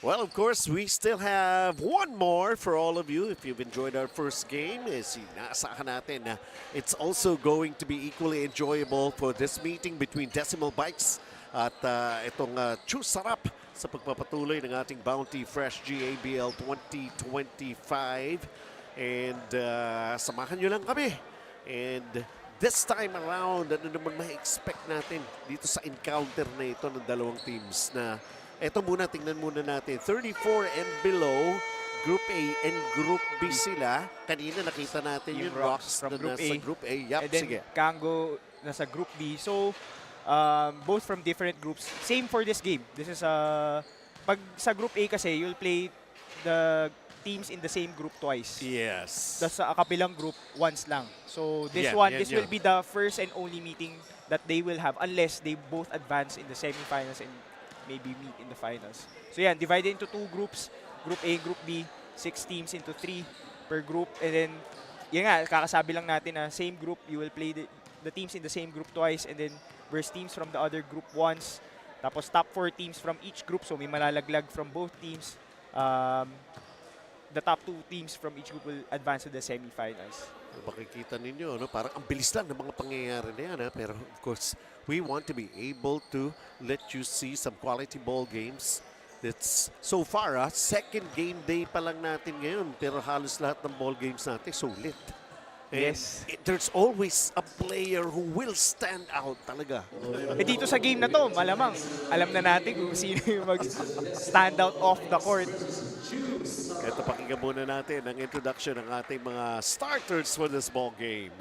Well, of course, we still have one more for all of you. If you've enjoyed our first game, inaasahan natin na it's also going to be equally enjoyable for this meeting between Decimal Bikes at itong CHEWSARAP sa pagpapatuloy ng ating Bounty Fresh GABL 2025. And samahan nyo lang kami. And this time around, ano naman ma-expect natin dito sa encounter na ito ng dalawang teams na ito muna, tingnan muna natin. 34 and below, Group A and Group B sila. Kanina nakita natin yung Rocks from na Group nasa A. Group A. Yup, And then sige. Kango nasa Group B. So, both from different groups. Same for this game. This is pag sa Group A kasi, you'll play the teams in the same group twice. Yes. Sa kabilang group, once lang. So, this will be the first and only meeting that they will have unless they both advance in the semifinals and maybe meet in the finals. So yan, divided into two groups, Group A, Group B, 6 teams into 3 per group. And then, yan nga, kakasabi lang natin na same group, you will play the teams in the same group twice and then versus teams from the other group once. Tapos top 4 teams from each group, so may malalaglag from both teams. The top 2 teams from each group will advance to the semifinals. Makikita ninyo, no? Parang ang bilis lang ng mga pangyayari na yan. Pero of course, we want to be able to let you see some quality ball games. It's so far, second game day pa lang natin ngayon. Pero halos lahat ng ball games natin sulit. Yes. There's always a player who will stand out talaga. Dito sa game na to, malamang, alam na natin kung sino yung mag-stand out off the court. Ito, pakinggan muna natin ang introduction ng ating mga starters for this ball game.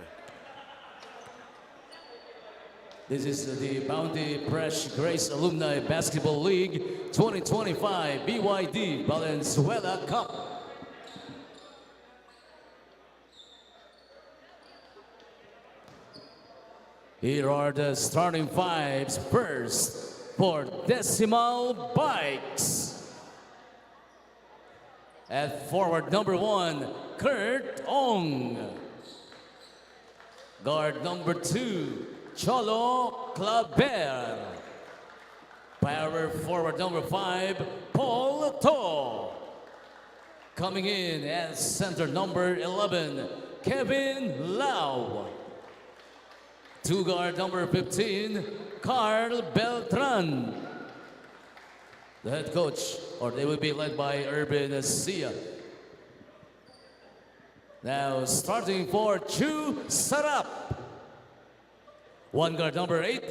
This is the Bounty Fresh Grace Alumni Basketball League 2025 BYD Valenzuela CUP. Here are the starting fives. First, for Decimal Bikes. At forward number 1, Kurt Ong. Guard number 2, Cholo Claver. Power forward number 5, Paul To. Coming in at center number 11, Kevin Lau. 2 guard number 15, Carl Beltran. The head coach, or they will be led by Urban Sia. Now starting for CHEWSARAP. 1 guard number 8,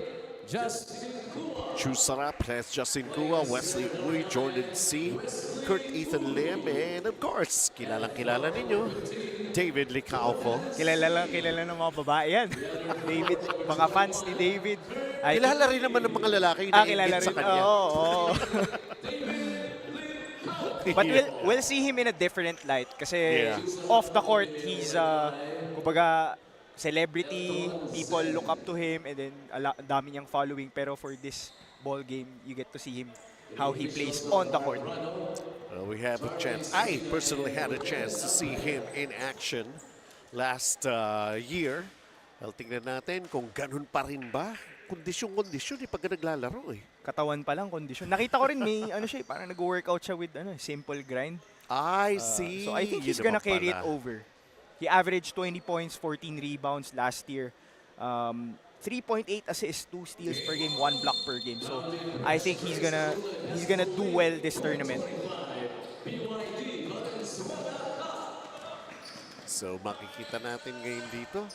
Justin Kua. CHEWSARAP has Justin Kua, Wesley Uy, Jordan C, Kurt Ethan Lim, and of course, kilalang-kilala ninyo, David Licauco. Kilala ng mga babae yan. David, mga fans ni David. Kilala rin naman ng mga lalaki na kilala sa rin. kanya. Oo. But we'll see him in a different light kasi off the court, he's kumbaga celebrity, people look up to him and then dami niyang following. Pero for this ball game, you get to see him how he plays on the court. We have a chance. I personally had a chance to see him in action last year. Well, tingnan natin kung ganun pa rin ba. Kondisyon pag naglalaro eh. Katawan pa lang, kondisyon. Nakita ko rin may parang nag-workout siya with simple grind. I see. So I think he's gonna carry it over. He averaged 20 points, 14 rebounds last year. 3.8 assists, 2 steals per game, 1 block per game. So I think he's gonna do well this tournament. So makikita natin ngayon dito.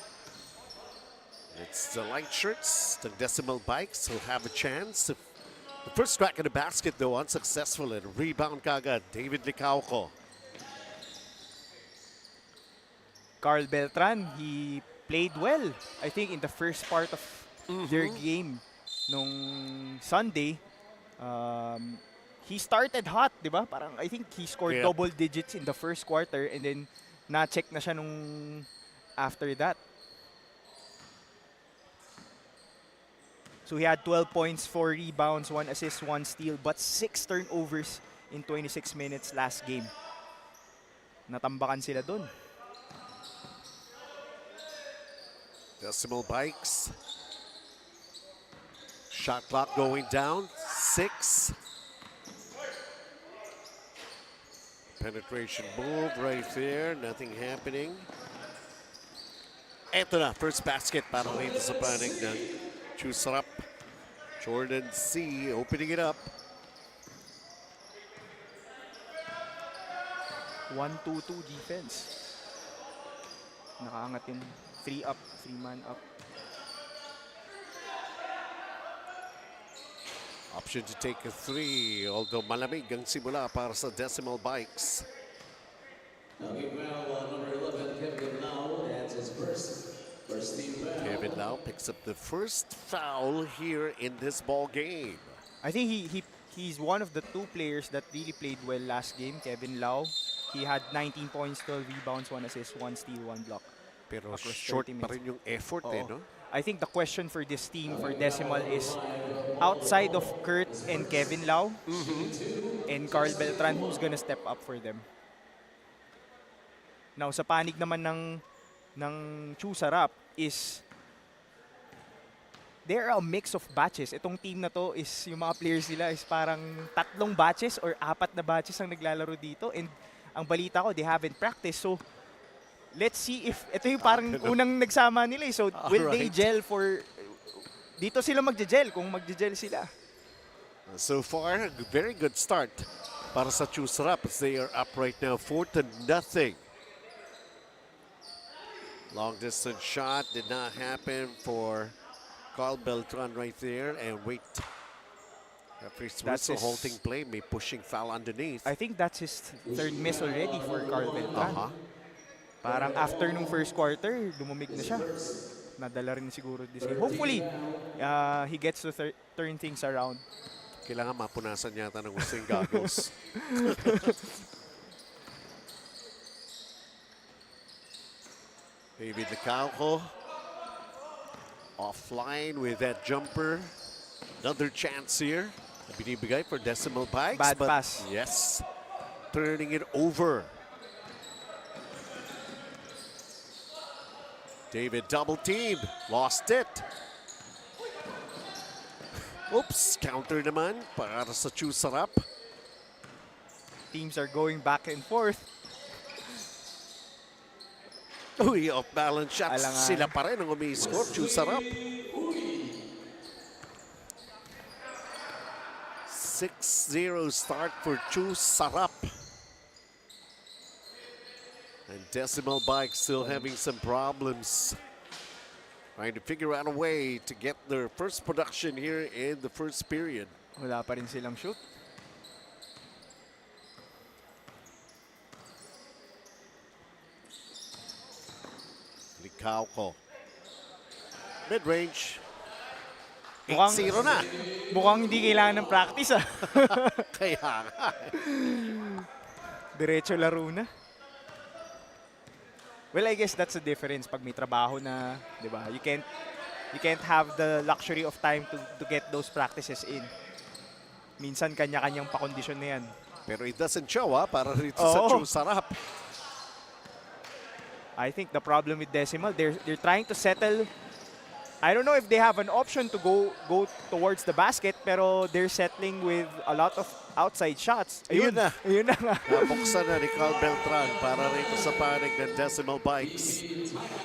It's the light shirts, the Decimal Bikes who have a chance. The first crack at the basket though, unsuccessful, and rebound kagad, David Licauco. Carl Beltran, he played well, I think, in the first part of their game nung Sunday. He started hot, di ba? Parang I think he scored double digits in the first quarter and then na-check na siya nung after that. So he had 12 points, 4 rebounds, 1 assist, 1 steal, but 6 turnovers in 26 minutes last game. Natambakan sila dun. Decimal Bikes. Shot clock going down. 6. penetration move right there. Nothing happening. Eto na, first basket para rito sa panig ng CHEWSARAP. Jordan C opening it up. 1-2-2 defense. Nakaangat yung 3 up, 3-man up. Option to take a 3, although malamig ang simula para sa Decimal Bikes. Number 11, Kevin Lau, that's his first team foul. Kevin Lau picks up the first foul here in this ball game. I think he's one of the 2 players that really played well last game, Kevin Lau. He had 19 points, 12 rebounds, 1 assist, 1 steal, 1 block. Pero Across short 30 pa rin yung effort no? I think the question for this team, for Decimal, is outside of Kurt and Kevin Lau and Carl Beltran, who's gonna step up for them? Now, sa panig naman ng CHEWSARAP is they're a mix of batches. Itong team na to is yung mga players nila is parang 3 batches or 4 na batches ang naglalaro dito, and ang balita ko, they haven't practiced. So, let's see if ito yung parang unang nagsama nila. So, will they gel for... Dito sila magje-gel kung magje-gel sila. So far, a very good start para sa CHEWSARAP as they are up right now 4-0. Long distance shot did not happen for Carl Beltran right there. And wait, referee's whistle halting play, may pushing foul underneath. I think that's his 3rd miss already for Carl Beltran. Parang after nung first quarter, lumumig na siya. Nadala rin siguro this game. Hopefully, he gets to turn things around. Kailangan mapunasan yata ng gusto yung goggles. David Licauco offline with that jumper. Another chance here. Binibigay for Decimal Bikes. Bad pass. Yes, turning it over. David double teamed, lost it. Oops, counter naman para sa CHEWSARAP. Teams are going back and forth. Uy, off-balance shots. Alangan. Sila pa rin ang umi-score, CHEWSARAP. 6-0 start for CHEWSARAP. And Decimal Bikes still having some problems. Trying to figure out a way to get their first production here in the first period. Wala pa rin silang shoot. Licauco. Mid-range. Mukhang- 8-0 na. Mukhang hindi kailangan ng practice Kaya nga. Diretso laro na. Well, I guess that's the difference pag may trabaho na, 'di ba? You can't have the luxury of time to get those practices in. Minsan kanya-kanyang pakondisyon na yan. Pero it doesn't show para rito sa CHEWSARAP. I think the problem with Decimal, they're trying to settle. I don't know if they have an option to go towards the basket, pero they're settling with a lot of outside shots. Ayun na. Ayun na nga. Nabuksan na ni Carl Beltran para rito sa panig ng Decimal Bikes.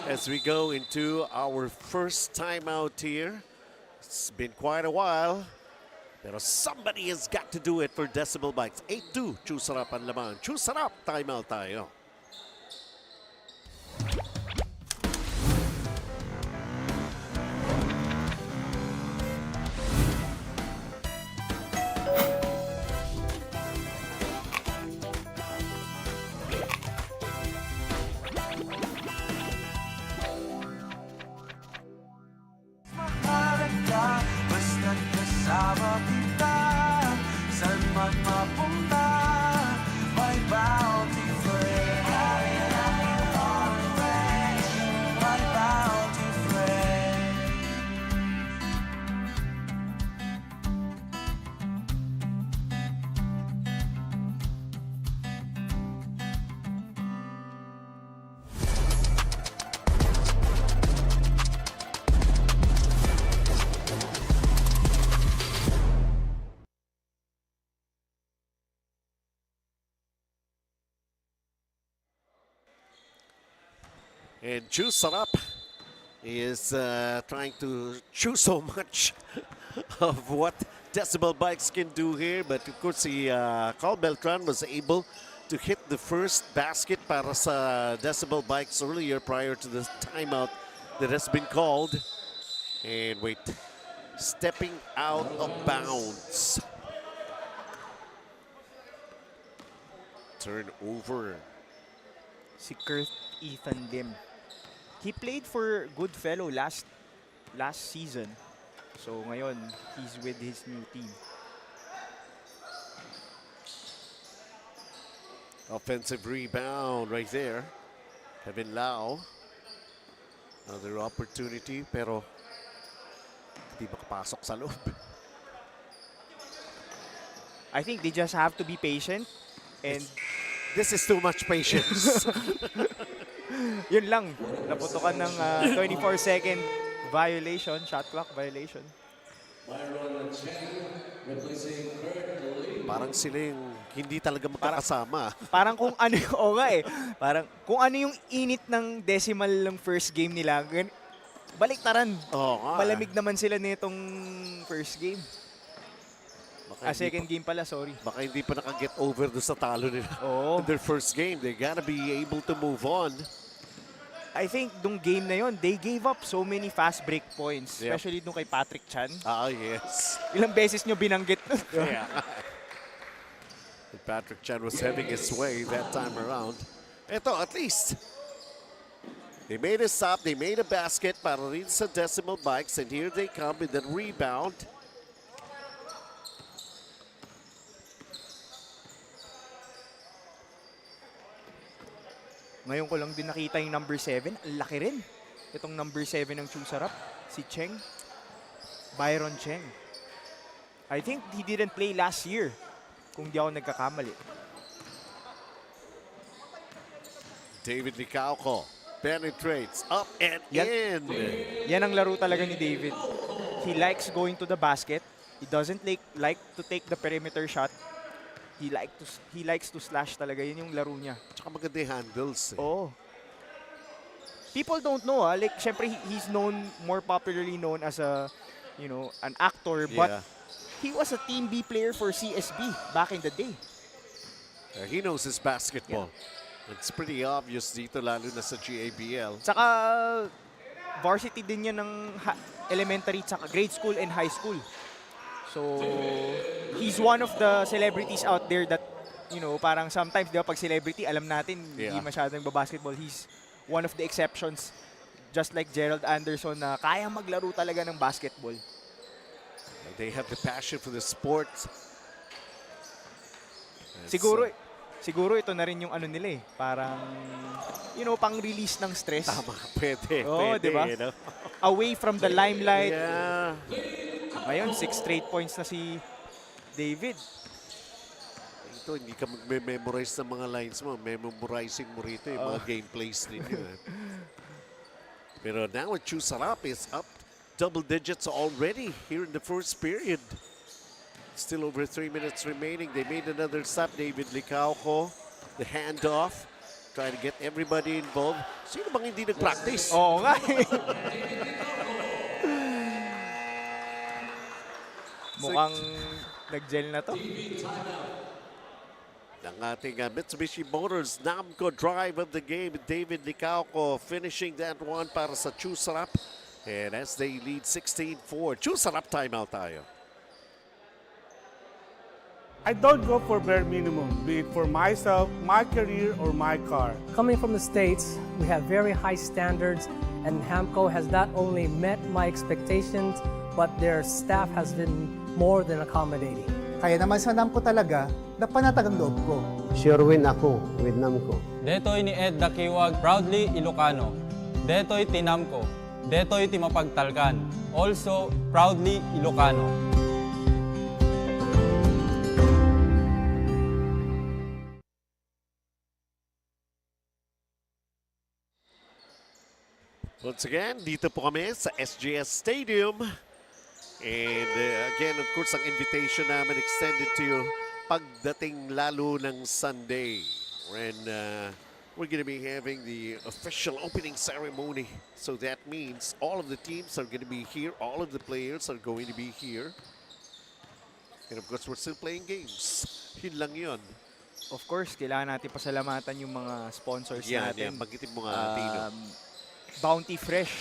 As we go into our first timeout here. It's been quite a while. Pero somebody has got to do it for Decimal Bikes. 8-2, CHEWSARAP ang laman. CHEWSARAP, timeout tayo. Basta't kasama kita, saan man mapunta, may bounty friend. And CHEWSARAP is trying to chew so much of what Decibel Bikes can do here. But of course, Carl Beltran was able to hit the first basket para sa Decibel Bikes earlier prior to the timeout that has been called. And wait, stepping out of bounds. Turnover. Si Kurt Ethan Lim. He played for Goodfellow last season. So ngayon, he's with his new team. Offensive rebound right there. Kevin Lau. Another opportunity pero hindi makapasok sa loob. I think they just have to be patient. And This is too much patience. yun lang. Naputukan ng 24-second violation, shot clock violation. Parang sila yung hindi talaga makakasama. Parang kung ano, o nga eh. Parang kung ano yung init ng decimal ng first game nila, baliktaran. Oo nga. Malamig naman sila nitong first game. Second game pala, sorry. Baka hindi pa nakaget over doon sa talo nila. Oo. In their first game. They gotta be able to move on. I think dung game na yon, they gave up so many fast break points. Yep. Especially nung kay Patrick Chan. Ah, yes. Ilang beses nyo binanggit. Yeah. Patrick Chan was having his way that time around. Ito, at least. They made a stop. They made a basket para rin sa Decimal Bikes. And here they come with the rebound. Ngayon ko lang din nakita yung number 7. Ang laki rin. Itong number 7 ng CHEWSARAP. Si Cheng. Byron Cheng. I think he didn't play last year. Kung di ako nagkakamali. David Licauco penetrates up and in. Yan ang laro talaga ni David. He likes going to the basket. He doesn't like to take the perimeter shot. He likes to slash talaga. Yun yung laro niya. Tsaka maganda yung handles. Oo. People don't know, like syempre he's more popularly known as an actor, but he was a Team B player for CSB back in the day. He knows his basketball. Yeah. It's pretty obvious dito, lalo na sa GABL. Tsaka varsity din yan ng elementary, tsaka grade school and high school. So he's one of the celebrities out there that, parang sometimes, di ba, pag celebrity, alam natin, hindi masyadong basketball. He's one of the exceptions. Just like Gerald Anderson na kaya maglaro talaga ng basketball. They have the passion for the sport. Siguro ito na rin yung ano nila eh. Parang, pang-release ng stress. Tama, pwede. Oo, di ba? Away from the limelight. Yeah. Ngayon, 6 straight points na si David. Ito, hindi ka mag-memorize ng mga lines mo. Memorizing mo rito yung mga gameplays ninyo. Pero now CHEWSARAP is up double digits already here in the first period. Still over 3 minutes remaining. They made another stop. David Licauco, the handoff. Trying to get everybody involved. Sino bang hindi nag-practice? Oo nga. Mukhang nag-gel na to. Ang ating Mitsubishi Motors Namco drive of the game. David Licauco finishing that one para sa CHEWSARAP. And as they lead 16-4. CHEWSARAP timeout tayo. I don't go for bare minimum, be it for myself, my career, or my car. Coming from the States, we have very high standards, and Hamco has not only met my expectations, but their staff has been more than accommodating. Kaya naman sa Namco talaga, napanatag ang loob ko. Sure win ako with Namco. Detoy ni Ed Dakiwag, proudly Ilocano. Detoy Tinamco. Detoy Timapagtalkan. Also, proudly Ilocano. Once again, dito po kami sa SGS Stadium. And again, of course, ang invitation namin extended to you pagdating lalo ng Sunday when we're going to be having the official opening ceremony. So that means all of the teams are going to be here. All of the players are going to be here. And of course, we're still playing games. Yun lang yun. Of course, kailangan natin pasalamatan yung mga sponsors Yan, natin. banggitin mo nga, Tino. Bounty Fresh,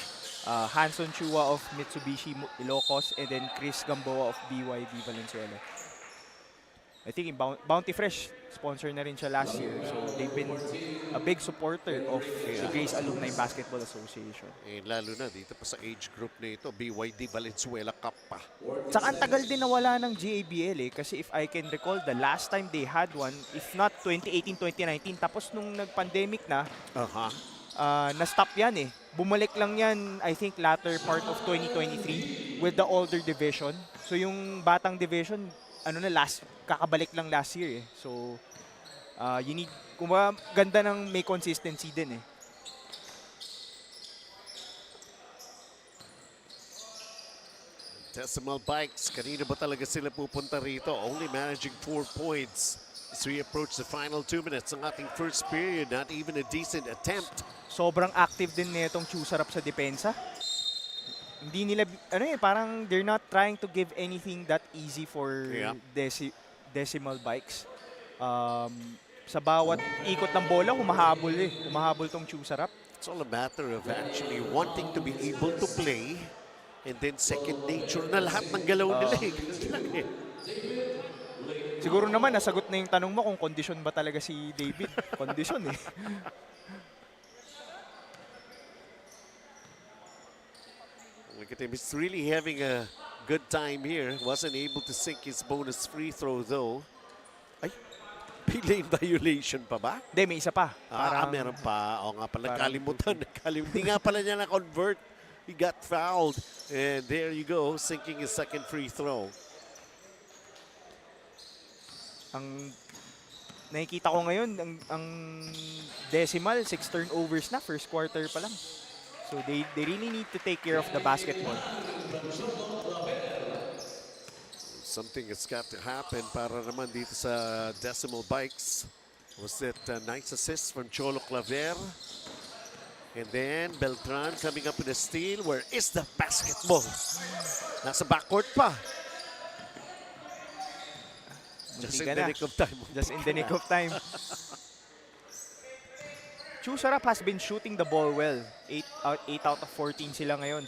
Hanson Chua of Mitsubishi Ilocos, and then Chris Gamboa of BYD Valenzuela. I think in Bounty Fresh, sponsor na rin siya last year. So they've been a big supporter of the Grace Alumni Basketball Association. Eh, lalo na dito pa sa age group na ito, BYD Valenzuela CUP pa. Tsaka ang tagal din nawala ng GABL kasi if I can recall, the last time they had one, if not 2018-2019, tapos nung nag-pandemic na, na-stop yan eh. Bumalik lang yan, I think, latter part of 2023 with the older division. So yung batang division, kakabalik lang last year eh. So, you need, ganda ng may consistency din eh. Decimal Bikes, kanina ba talaga sila pupunta rito? Only managing 4 points as we approach the final 2 minutes ng ating first period. Not even a decent attempt. Sobrang active din nitong CHEWSARAP sa depensa. Hindi nila, parang they're not trying to give anything that easy for Decimal Bikes. Sa bawat ikot ng bola, humahabol eh. Humahabol tong CHEWSARAP. It's all a matter of actually wanting to be able to play and then second nature na lahat ng galaw nila eh. Siguro naman, nasagot na yung tanong mo kung kondisyon ba talaga si David. Kondisyon eh. Look at him, he's really having a good time here. Wasn't able to sink his bonus free throw though. Ay, lane violation pa ba? Hindi, may isa pa. Meron pa. O nga pala, nakalimutan. Hindi nga pala niya na-convert. He got fouled. And there you go, sinking his second free throw. Ang nakikita ko ngayon, ang Decimal, 6 turnovers na, first quarter pa lang. So they really need to take care of the basketball. Something has got to happen para naman dito sa Decimal Bikes. Was that nice assist from Cholo Claver? And then Beltran coming up with a steal. Where is the basketball? Nasa backcourt pa. Just in the nick of time. Just in the nick of time. CHEWSARAP has been shooting the ball well. 8 out of 14 sila ngayon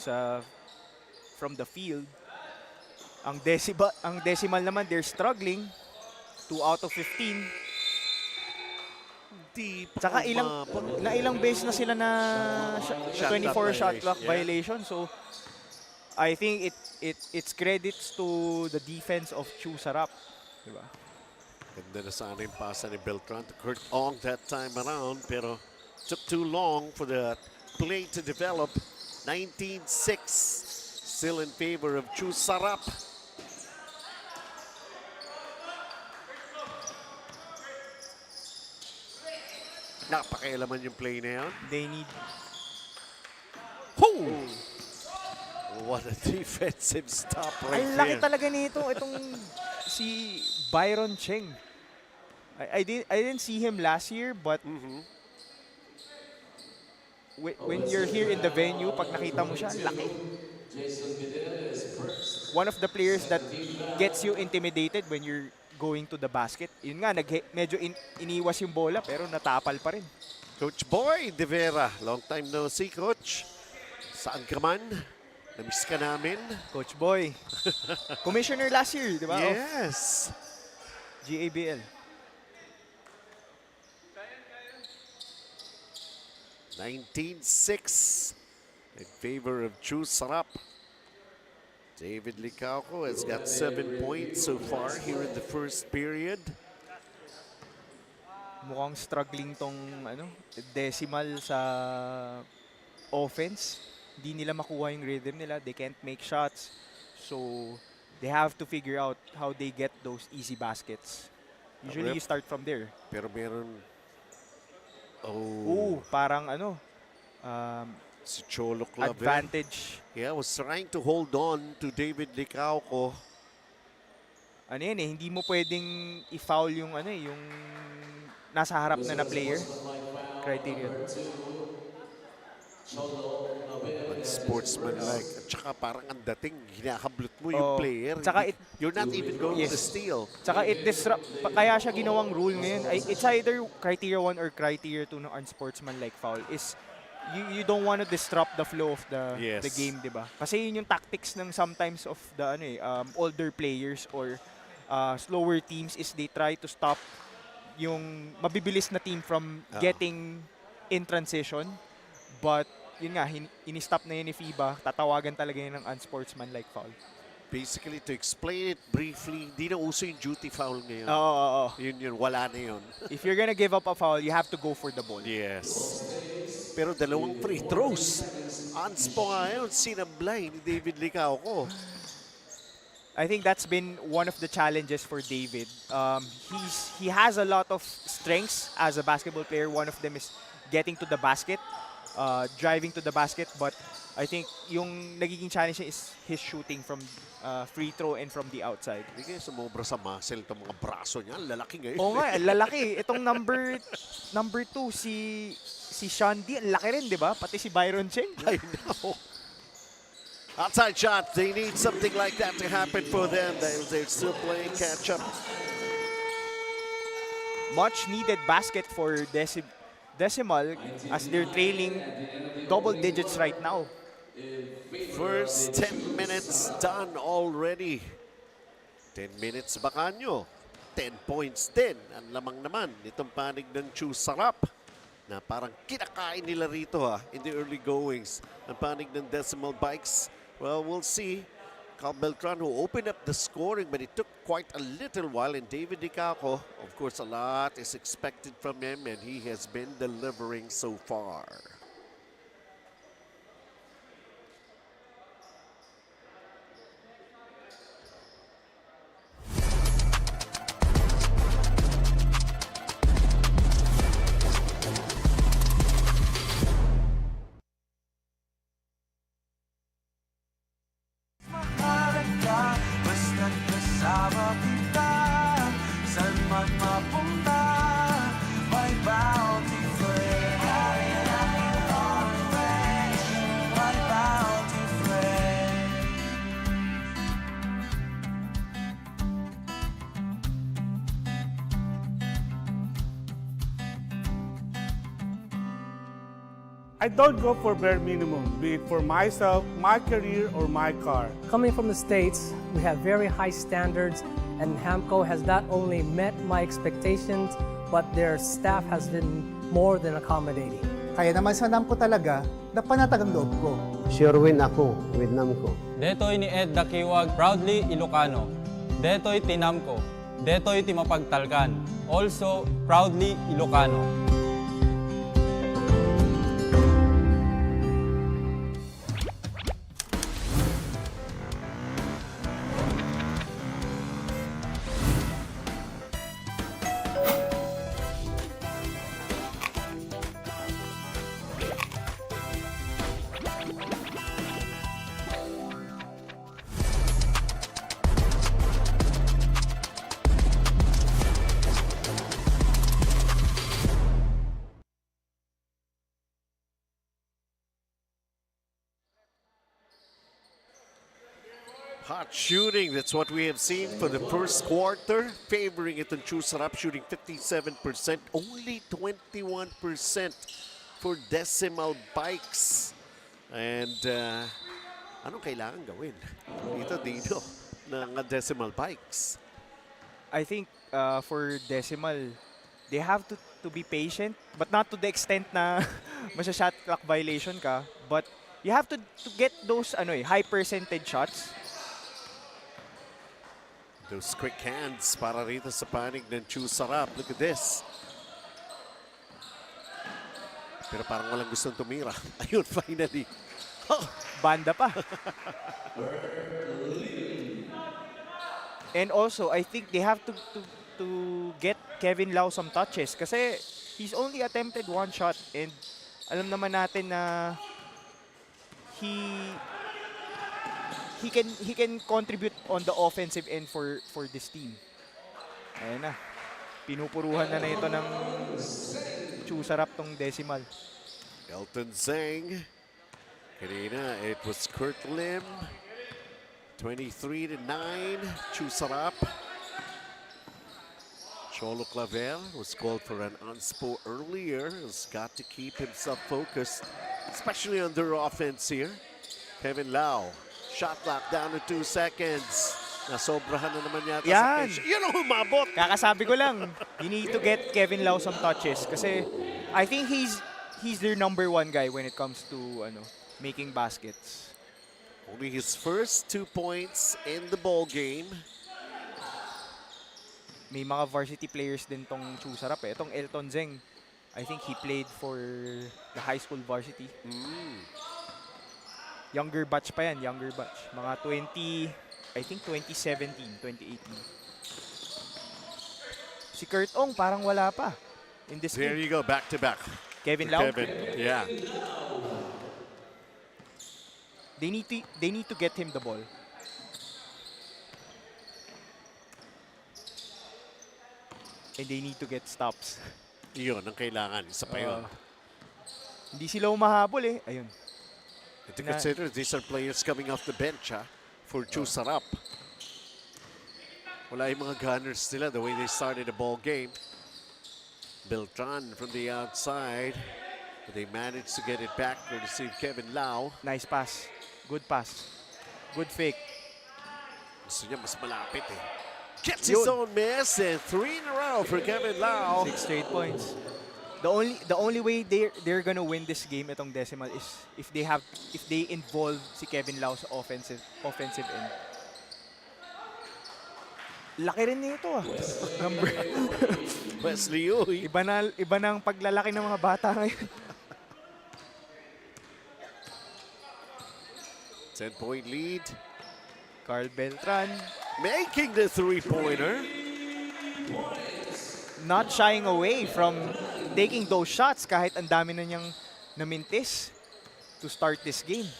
from the field. Ang Decimal naman, they're struggling. 2 out of 15. Tsaka ilang beses na sila na 24 shot clock violation. So I think it's credits to the defense of CHEWSARAP. Diba? Ganda na sana yung pasa ni Beltran to Kurt Ong that time around, pero took too long for the play to develop. 19-6, still in favor of CHEWSARAP. Napakailaman yung play na yan. They need... Oh! What a defensive stop right Ang laki there. talaga nito, itong si Byron Cheng. I didn't see him last year, but when you're here in the venue, pag nakita mo siya, ang laki. One of the players that gets you intimidated when you're going to the basket. Yun nga, medyo iniwas yung bola, pero natapal pa rin. Coach Boy De Vera, long time no see, Coach. Saan ka man? Namiss ka namin. Coach Boy. Commissioner last year, di ba? Yes. GABL. 19-6 in favor of CHEWSARAP. David Licauco has got 7 points so far here in the first period. Mukhang struggling tong Decimal sa offense. Hindi nila makuha yung rhythm nila. They can't make shots. So they have to figure out how they get those easy baskets. Usually you start from there. Pero meron... Parang si Cholo Claver. Advantage. Yeah, was trying to hold on to David Licauco. Hindi mo pwedeng i-foul yung yung nasa harap na player. criteria. Sportsman-like. At saka parang ang dating, hinahablot mo yung player. Tsaka You're not even going to Yes. steal. Tsaka it disrupt, kaya siya ginawang rule ngayon. It's either criteria 1 or criteria 2 ng unsportsmanlike foul is you don't want to disrupt the flow of the game, di ba? Kasi yun yung tactics ng sometimes of the older players or slower teams is they try to stop yung mabibilis na team from getting in transition. But yun nga, ini-stop na yun ni FIBA, tatawagan talaga yun ng unsportsmanlike foul. Basically, to explain it briefly, di na uso yung duty foul ngayon. Oo. Yun, wala na yun. If you're gonna give up a foul, you have to go for the ball. Yes. Pero dalawang free throws. Anspo ngayon, sinablay ni David Licauco. I think that's been one of the challenges for David. He has a lot of strengths as a basketball player. One of them is getting to the basket, driving to the basket. But I think yung nagiging challenge niya is his shooting from free throw and from the outside. Hindi kaya sumobra sa muscle itong mga braso niya. Lalaki ngayon. Oo nga, lalaki. Itong number 2, si Shandy, ang laki rin, di ba? Pati si Byron Cheng. I know. Outside shot, they need something like that to happen for them. They're still playing catch up. Much needed basket for Decimal as they're trailing double digits right now. First 10 minutes done already. 10 minutes Bacanyo. 10 points din. Ang lamang naman itong panig ng CHEWSARAP na parang kinakain nila rito in the early goings. Ang panig ng Decimal Bikes. Well, we'll see. Cal Beltran who opened up the scoring, but it took quite a little while. And David Licauco, of course, a lot is expected from him, and he has been delivering so far. Mahalaga, basta't kasama kita. Saan man mapunta, may bounty friend. My bounty friend. I don't go for bare minimum, be it for myself, my career, or my car. Coming from the States, we have very high standards, and Hamco has not only met my expectations, but their staff has been more than accommodating. Kaya naman sa NAMCO talaga, na panatag ang loob ko. Sure win ako with NAMCO. Detoy ni Ed Dakiwag, proudly Ilocano. Detoy tinamko. Detoy timapagtalkan. Also proudly Ilocano. Hot shooting, that's what we have seen for the first quarter. Favoring it on CHEWSARAP, shooting 57%, only 21% for Decimal Bikes. And anong kailangan gawin dito ng Decimal Bikes? I think for Decimal, they have to be patient, but not to the extent na masya-shot clock violation ka. But you have to get those high percentage shots. Those quick hands para rito sa panig ng CHEWSARAP. Look at this. Pero parang walang gustong tumira. Ayun, finally. Oh. Banda pa. And also, I think they have to get Kevin Lau some touches kasi he's only attempted one shot and alam naman natin na he can contribute on the offensive end for this team. Ayan na. Pinupuruhan na ito ng CHEWSARAP tong decimal. Elton Zhang. Kanina, it was Kurt Lim. 23-9. CHEWSARAP. Cholo Clavel was called for an unspo earlier. Has got to keep himself focused, especially on their offense here. Kevin Lau, shot clock down to 2 seconds. Nasobrahan na naman yata sa Yan. pitch. Yun ang humabot. Kakasabi ko lang, you need to get Kevin Lau some touches kasi I think he's their number 1 guy when it comes to making baskets. Only his first 2 points in the ball game. May mga varsity players din tong CHEWSARAP eh. Itong Elton Zhang, I think he played for the high school varsity. Younger batch pa yan, younger batch. Mga 2017, 2018. Si Kurt Ong parang wala pa in this There game. you go, back to back. Kevin For Lau? Kevin, yeah. They need to get him the ball. And they need to get stops. Yun ang kailangan. Isa pa yun. Hindi sila umahabol eh. Ayun. And to consider, these are players coming off the bench for CHEWSARAP. Wala yung mga gunners nila the way they started the ball game. Beltran from the outside. But they managed to get it back to receive Kevin Lau. Nice pass. Good pass. Good fake. Gusto niya mas malapit eh. Gets his own miss and 3 in a row for Kevin Lau. 6 straight points. The only way they're gonna win this game itong decimal is if they involve si Kevin Lau sa offensive end. Laki rin nito Number. Wesley Uy. Iba na ang paglalaki ng mga bata ngayon. 10-point lead. Carl Beltran. Making the 3-pointer. Not shying away from taking those shots kahit ang dami na niyang namintis to start this game.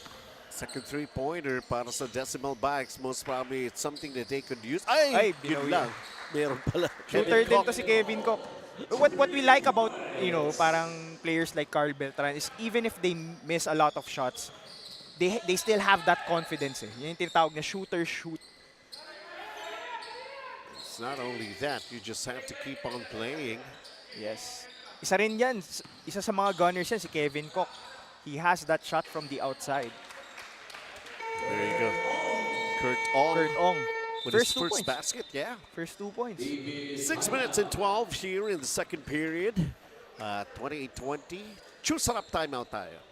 Second 3-pointer para sa Decimal Bikes. Most probably it's something that they could use. Ay, yun lang. Meron pala. Shooter din to si Kevin Koch. What we like about, parang players like Carl Beltran is even if they miss a lot of shots, they still have that confidence eh. Yan yung tinatawag na shooter shoot. It's not only that, you just have to keep on playing. Yes. Isa rin yan. Isa sa mga gunners yan, si Kevin Koch. He has that shot from the outside. There you go. Kurt Ong. With his first 2 points. basket, yeah. First 2 points. 6 minutes and 12 here in the second period. 28-20. CHEWSARAP timeout tayo.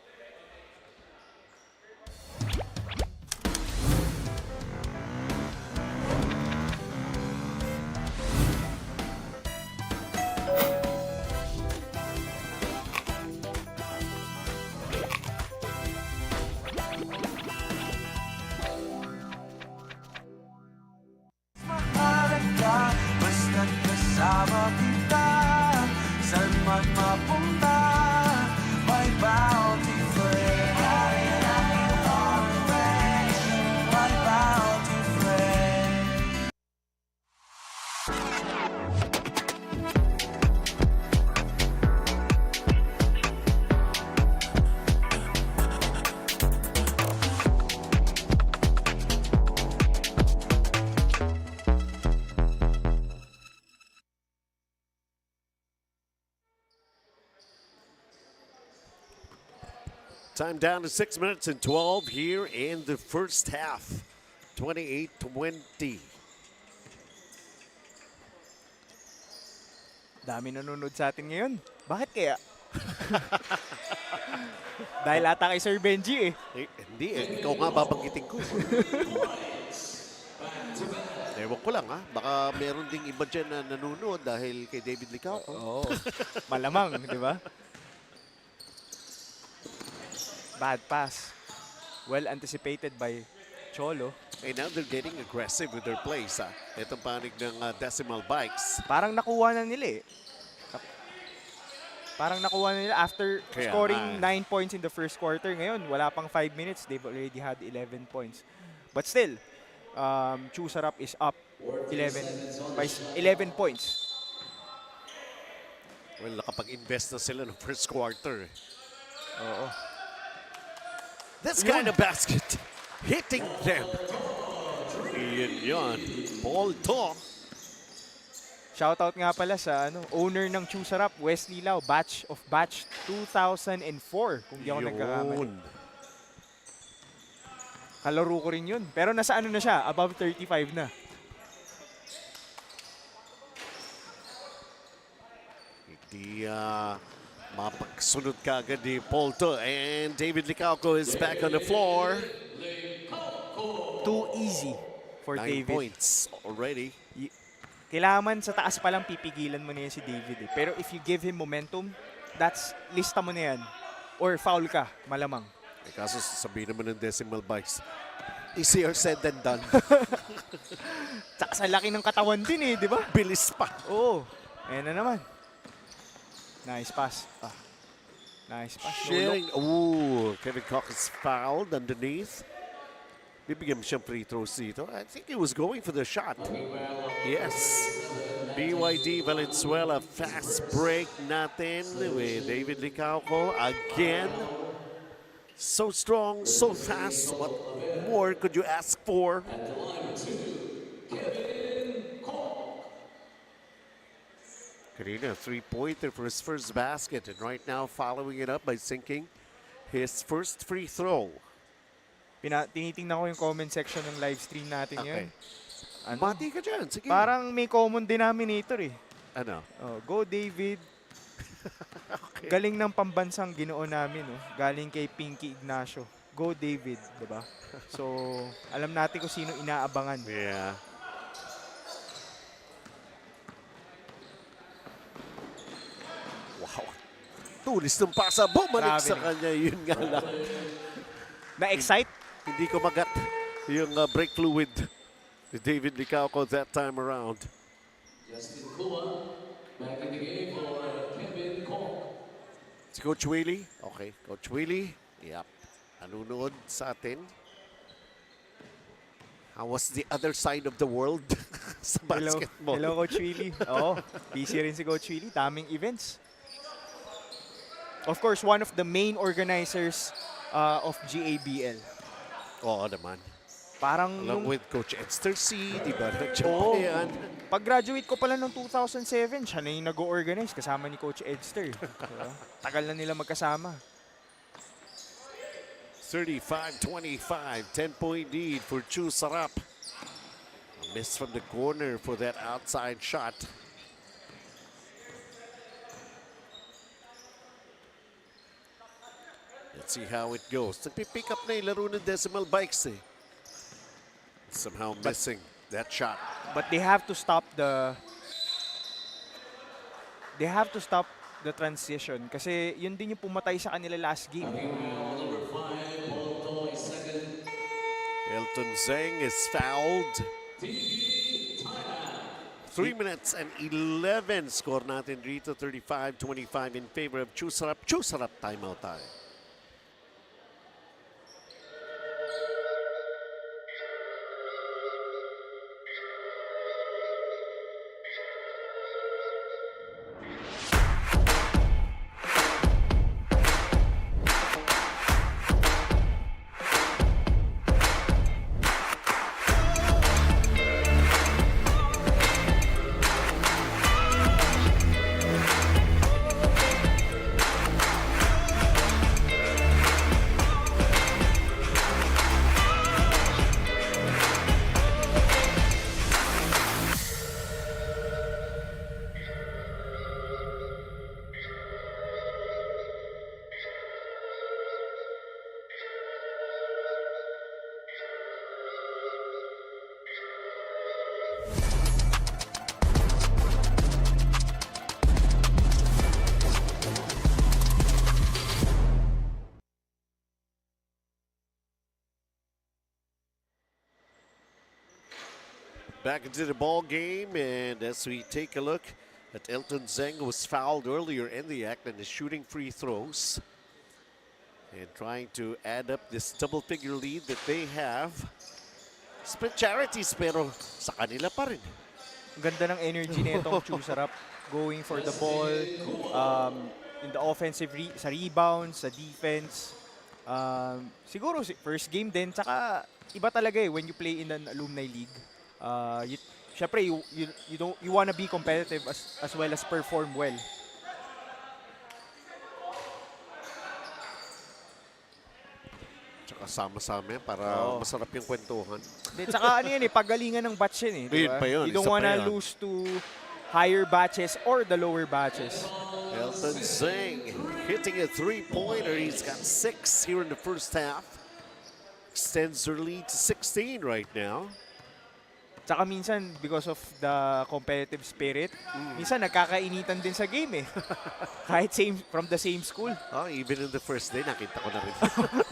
Mahalaga, basta't kasama kita. San man mapunta, may bounty friend. Kaya namin ang friend, may bounty friend. Time down to 6 minutes and 12 here in the first half. 28-20. Dami nanonood sa atin ngayon. Bakit kaya? Dahil ata kay Sir Benji eh. Hindi eh. Ikaw nga babanggitin ko. Ewan ko lang Baka meron ding iba dyan na nanonood dahil kay David Licao. Oo. Malamang, di ba? Bad pass. Well anticipated by Cholo. And now they're getting aggressive with their plays. Itong panig ng Decimal Bikes. Parang nakuha na nila eh. Parang nakuha na nila after scoring 9 points in the first quarter. Ngayon, wala pang 5 minutes. They've already had 11 points. But still, CHEWSARAP is up 11 points. Well, nakapag-invest na sila ng first quarter. Oo. This kind of basket, hitting them. Yan. Ball to. Shoutout nga pala sa owner ng CHEWSARAP, Wesley Lau, batch 2004, kung di ako nagkakamali. Yun. Kalaro ko rin yun. Pero nasa na siya, above 35 na. Hindi mapagsunod ka agad ni Polto. And David Licauco is back on the floor. Too easy for 9 David. points already. Kailangan sa taas pa lang pipigilan mo na yan si David. Pero if you give him momentum, lista mo na yan. Or foul ka, malamang. Kaso sasabihin naman ng decimal bikes, easier said than done. Tsaka sa laki ng katawan din di ba? Bilis pa. Oo. Ayan na naman. Nice pass. Nice pass. Sharing. Ooh, Kevin Koch is fouled underneath. Bibigyan mo siyang free throws dito. I think he was going for the shot. Yes. BYD Valenzuela fast break natin with David Licauco again. So strong, so fast. What more could you ask for? Karina, three-pointer for his first basket, and right now following it up by sinking his first free throw. Tinitingnan ko yung comment section ng live stream natin Okay. Ano? Bati ka dyan, sige. Parang may common denominator Ano? Go David. Okay. Galing ng pambansang Ginoo namin, galing kay Pinky Ignacio. Go David, diba? So, alam natin kung sino inaabangan. Yeah. Wow. Tulis ng pasa, bumalik Grabe sa na. kanya. Yun nga lang. Na-excite? Hindi ko magat yung brake fluid ni David Licauco that time around. Justin Kua, back in the game for Kevin Koch. Si Coach Willie. Okay, Coach Willie. Yep. Nanonood sa atin. How was the other side of the world sa basketball? Hello Coach Willie. Busy rin si Coach Willie. Daming events. Of course, one of the main organizers of GABL. Oo naman. Parang Along nung with Coach Edster C, di ba? Nag-champion. pag-graduate ko pala noong 2007, siya na yung nag-organize kasama ni Coach Edster. Diba? Tagal na nila magkasama. 35-25, 10-point lead for CHEWSARAP. A miss from the corner for that outside shot. Let's see how it goes. Nagpipick up na yung laro ng Decimal Bikes Somehow missing that shot. But they have to stop the transition kasi yun din yung pumatay sa kanila last game. Elton Zeng is fouled. 3 minutes and 11 score natin dito, 35-25 in favor of CHEWSARAP. CHEWSARAP timeout tayo. Back into the ball game, and as we take a look at Elton Zeng, who was fouled earlier in the act and is shooting free throws and trying to add up this double-figure lead that they have. Split charities, pero sa kanila pa rin. Ang ganda ng energy nitong CHEWSARAP. going for the ball, in the offensive, sa rebounds, sa defense. Siguro first game din, tsaka iba talaga when you play in an alumni league. Syempre, you wanna be competitive as well as perform well. Tsaka sama-sama yan para masarap yung kwentuhan. Tsaka ano yan pagalingan ng batch yan Yun pa yun, You don't isa pa wanna yan. lose to higher batches or the lower batches. Elton Zeng hitting a three-pointer. He's got 6 here in the first half. Extends their lead to 16 right now. Tsaka minsan, because of the competitive spirit, minsan nagkakainitan din sa game Kahit from the same school. Oh, even in the first day, nakita ko na rin.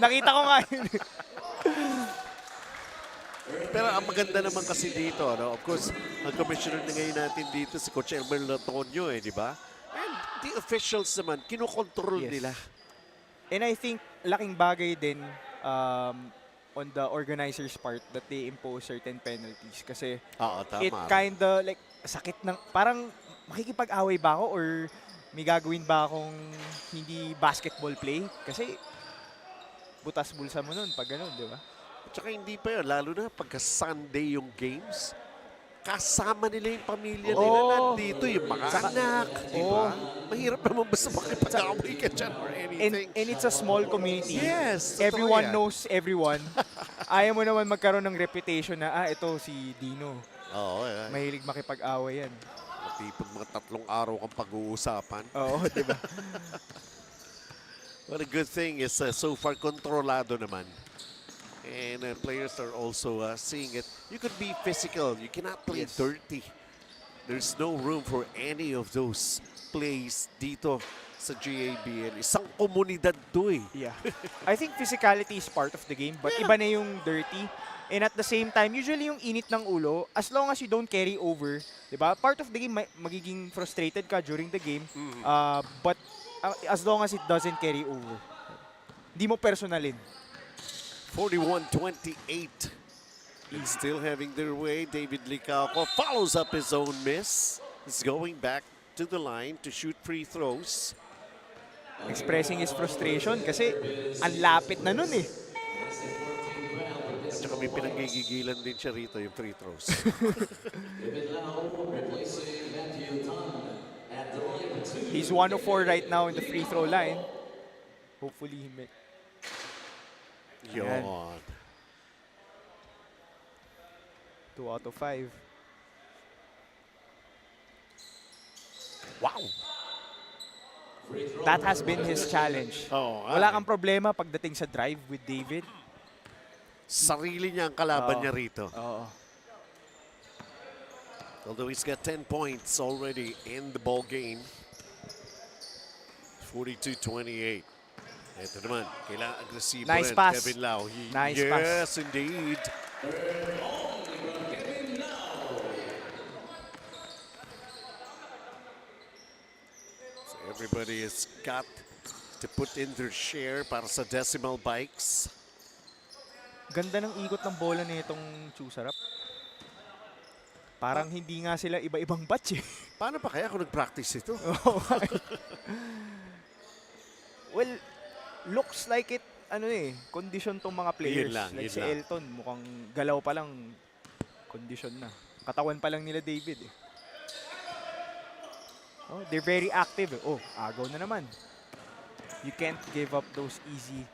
Nakita ko nga yun. Pero ang maganda naman kasi dito, no? Of course, ang commissioner na ngayon natin dito, si Coach Elmer Latonio, di ba? And the officials naman, kinokontrol nila. And I think, laking bagay din on the organizer's part that they impose certain penalties. Kasi it kinda like, sakit ng, parang makikipag-away ba ako or may gagawin ba akong hindi basketball play? Kasi butas bulsa mo nun pag ganun, di ba? Tsaka hindi pa yun, lalo na pagka Sunday yung games, kasama nila yung pamilya nila nandito, yung mga anak, di ba? Mahirap naman basta makipag-away ka dyan or anything. And it's a small community. Yes, everyone yan. knows everyone. Ayaw mo naman magkaroon ng reputation na, ito si Dino. Oo, yeah. Mahilig makipag-away yan. Matipod mga 3 araw kang pag-uusapan. Oo, di ba? Well, the good thing is so far kontrolado naman. And players are also seeing it. You could be physical. You cannot play dirty. There's no room for any of those plays dito sa GABL. Isang komunidad to Yeah. I think physicality is part of the game, but iba na yung dirty. And at the same time, usually yung init ng ulo, as long as you don't carry over, di ba? Part of the game, magiging frustrated ka during the game, but as long as it doesn't carry over, hindi mo personalin. 41-28. And still having their way, David Licauco follows up his own miss. He's going back to the line to shoot free throws. Expressing his frustration kasi ang lapit na nun Tsaka may pinanggigigilan din siya rito yung free throws. He's 1 of 4 right now in the free throw line. Hopefully he makes. Yon. 2 out of 5. Wow! That has been his challenge. Wala kang problema pagdating sa drive with David. Sarili niya ang kalaban niya rito. Oo. Although he's got 10 points already in the ball game. 42-28. Ito naman, kailangan agresibo Nice rin, pass. Kevin Lau. Nice yes, pass. indeed. So everybody has got to put in their share para sa decimal bikes. Ganda ng ikot ng bola na itong CHEWSARAP. Parang hindi nga sila iba-ibang batch Paano pa kaya kung nag-practice ito? Well, looks like it, condition tong mga players. Yun lang, like yun si lang. Elton, mukhang galaw pa lang, condition na. Katawan pa lang nila David Oh, they're very active Oh, agaw na naman. You can't give up those easy,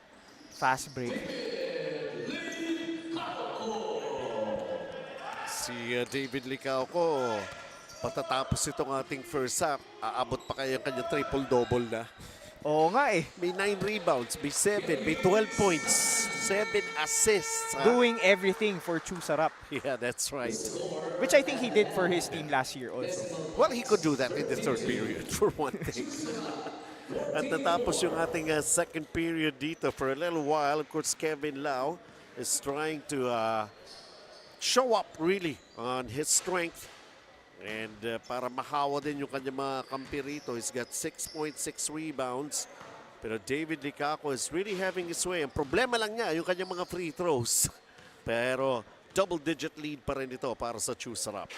fast break. Si David Licauco, patatapos itong ating first half, aabot pa kaya kanyang triple-double na. Oo nga May 9 rebounds, may 7, may 12 points, 7 assists. Doing everything for CHEWSARAP. Yeah, that's right. Which I think he did for his team last year also. Well, he could do that in the third period, for one thing. At natapos yung ating second period dito for a little while. Of course, Kevin Lau is trying to show up really on his strength. And para mahawa din yung kanyang mga kampi rito, he's got 6.6 rebounds. Pero David Licauco is really having his way. Ang problema lang niya, yung kanyang mga free throws. Pero double-digit lead pa rin ito para sa CHEWSARAP.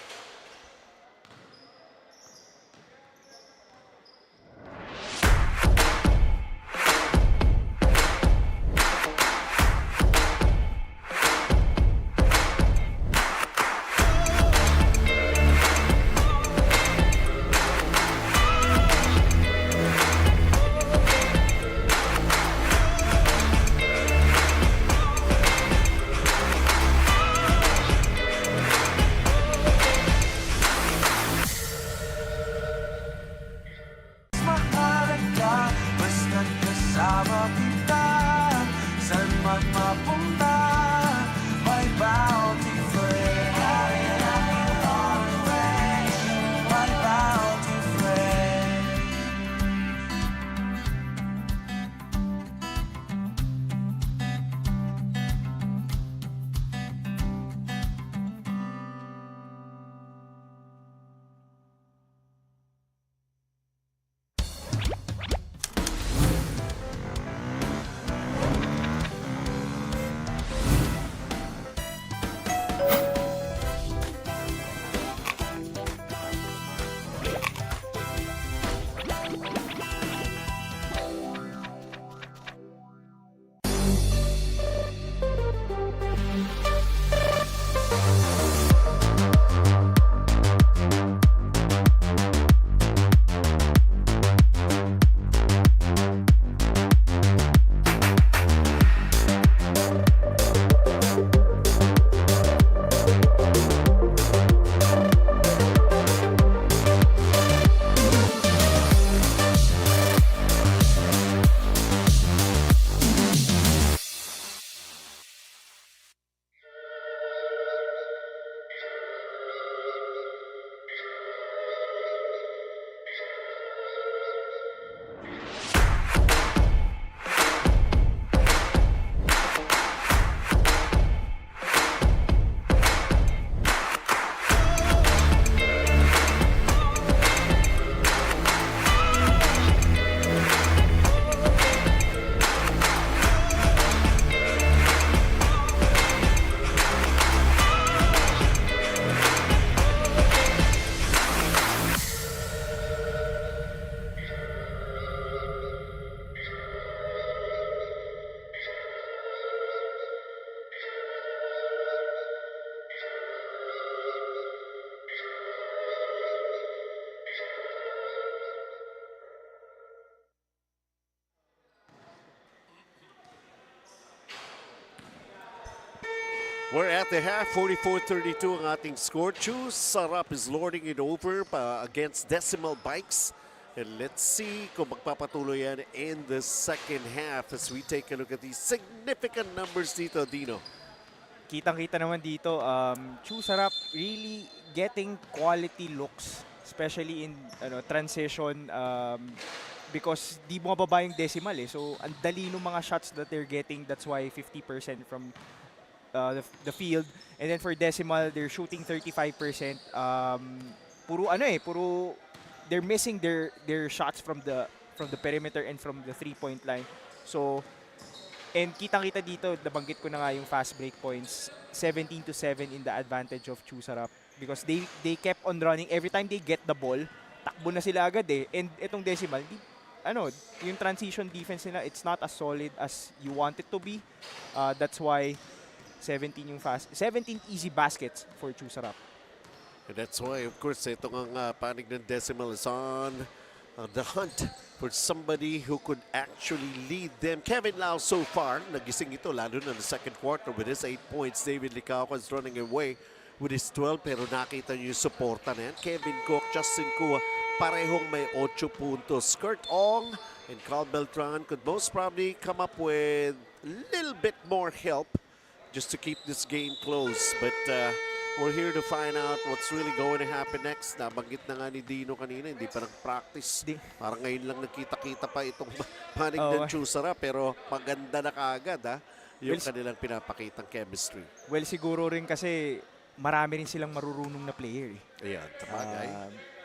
We're at the half, 44-32 ang ating score. CHEWSARAP is lording it over against Decimal Bikes. And let's see kung magpapatuloy yan in the second half as we take a look at these significant numbers dito, Dino. Kitang-kita naman dito, CHEWSARAP really getting quality looks, especially in transition, because di bumababa yung decimal eh. So, ang dali ng mga shots that they're getting. That's why 50% from the field. And then for decimal, they're shooting 35%. Puro they're missing their shots from the perimeter and from the three-point line. So, and kitang-kita dito, nabanggit ko na nga yung fast break points, 17-7 in the advantage of CHEWSARAP because they kept on running. Every time they get the ball, takbo na sila agad eh. And itong decimal, yung transition defense nila, it's not as solid as you want it to be. That's why 17 easy baskets for CHEWSARAP. And that's why, of course, itong ang panig ng Decimal is on the hunt for somebody who could actually lead them. Kevin Lau so far, nagising ito lalo na the second quarter with his 8 points. David Licauca is running away with his 12 pero nakita niyo yung suporta na yan. Kevin Cook, Justin Kua, parehong may 8 puntos. Kurt Ong and Carl Beltran could most probably come up with a little bit more help just to keep this game close. But we're here to find out what's really going to happen next. Nabanggit na nga ni Dino kanina, hindi pa nag-practice. Parang ngayon lang nagkita-kita pa itong panig ng CHEWSARAP pero maganda na kaagad yung kanilang pinapakitang chemistry. Well, siguro rin kasi marami rin silang marurunong na player eh. Ayan, tabagay.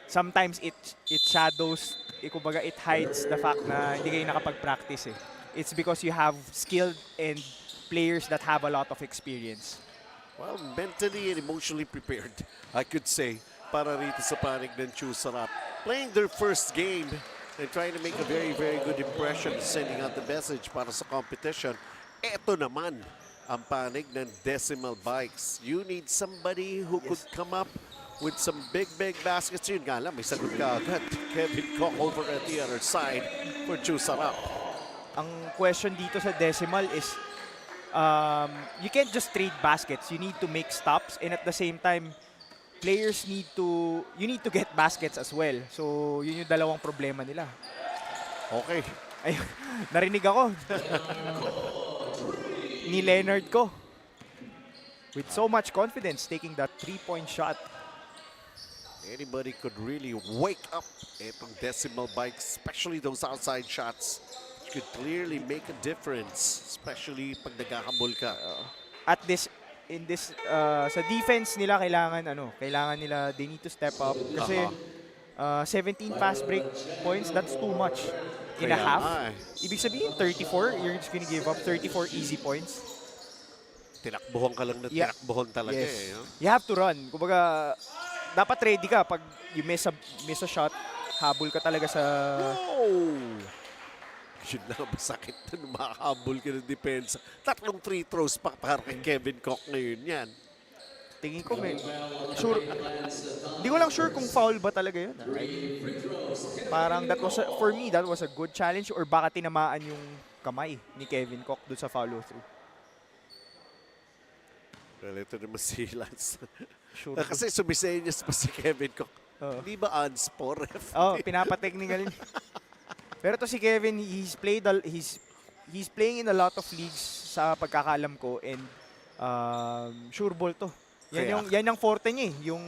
Sometimes it shadows, kumbaga it hides the fact na hindi kayo nakapag-practice eh. It's because you have skilled and players that have a lot of experience. Well, mentally and emotionally prepared, I could say, para rito sa panig ng CHEWSARAP. Playing their first game and trying to make a very, very good impression, sending out the message para sa competition. Eto naman ang panig ng Decimal Bikes. You need somebody who could come up with some big, big baskets. Yun nga lang, may sagot ka agad. Kevin Cook over at the other side for CHEWSARAP. Ang question dito sa Decimal is, you can't just trade baskets. You need to make stops, and at the same time, players you need to get baskets as well. So, yun yung dalawang problema nila. Okay. Ay, narinig ako. Ni Leonard ko. With so much confidence, taking that 3-point shot. Anybody could really wake up itong Decimal Bikes, especially those outside shots. Could clearly make a difference, especially pag naghahabol ka. At sa defense nila kailangan nila, they need to step up kasi 17 fast break points, that's too much in a half. Ibig sabihin 34, you're just gonna give up 34 easy points. Tinakbuhan ka lang na tinakbuhan talaga eh. No? You have to run. Kumbaga, dapat ready ka pag you miss a shot, habol ka talaga sa Yun lang, masakit na makahabol ka ng depensa. 3 free throws pa para kay Kevin Cook ngayon yan. Tingin ko hindi ko lang sure kung foul ba talaga yun. Parang for me, that was a good challenge or baka tinamaan yung kamay ni Kevin Cook doon sa follow-through. Well, ito naman si Lance. Sure. Kasi sumisenyas pa si Kevin Cook. Hindi ba unspore? Pinapatechnical. Pero to si Kevin, he's playing in a lot of leagues sa pagkakaalam ko and sure ball to. Yan yung forte niya yung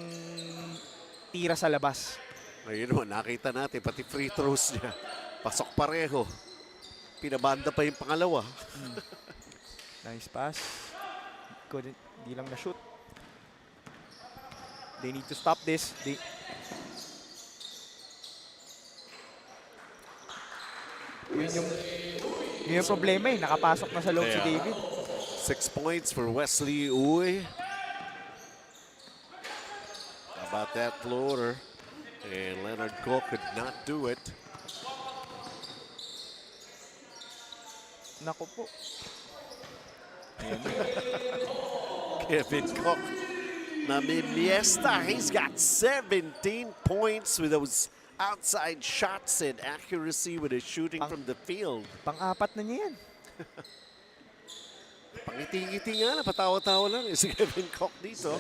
tira sa labas. Ayun naman, nakita natin, pati free throws niya. Pasok pareho. Pinabanda pa yung pangalawa. Nice pass. Di lang na-shoot. They need to stop this. Yun yung problema eh. Nakapasok na sa loob si David. 6 points for Wesley Uy. How about that floater? And Leonard Cook could not do it. Naku po. Kevin Cook namimiesta. He's got 17 points with those outside shots and accuracy with his shooting from the field. Pang-apat na niya yan. Pangiti-ngiti nga na, patawa-tawa lang si Kevin Koch dito.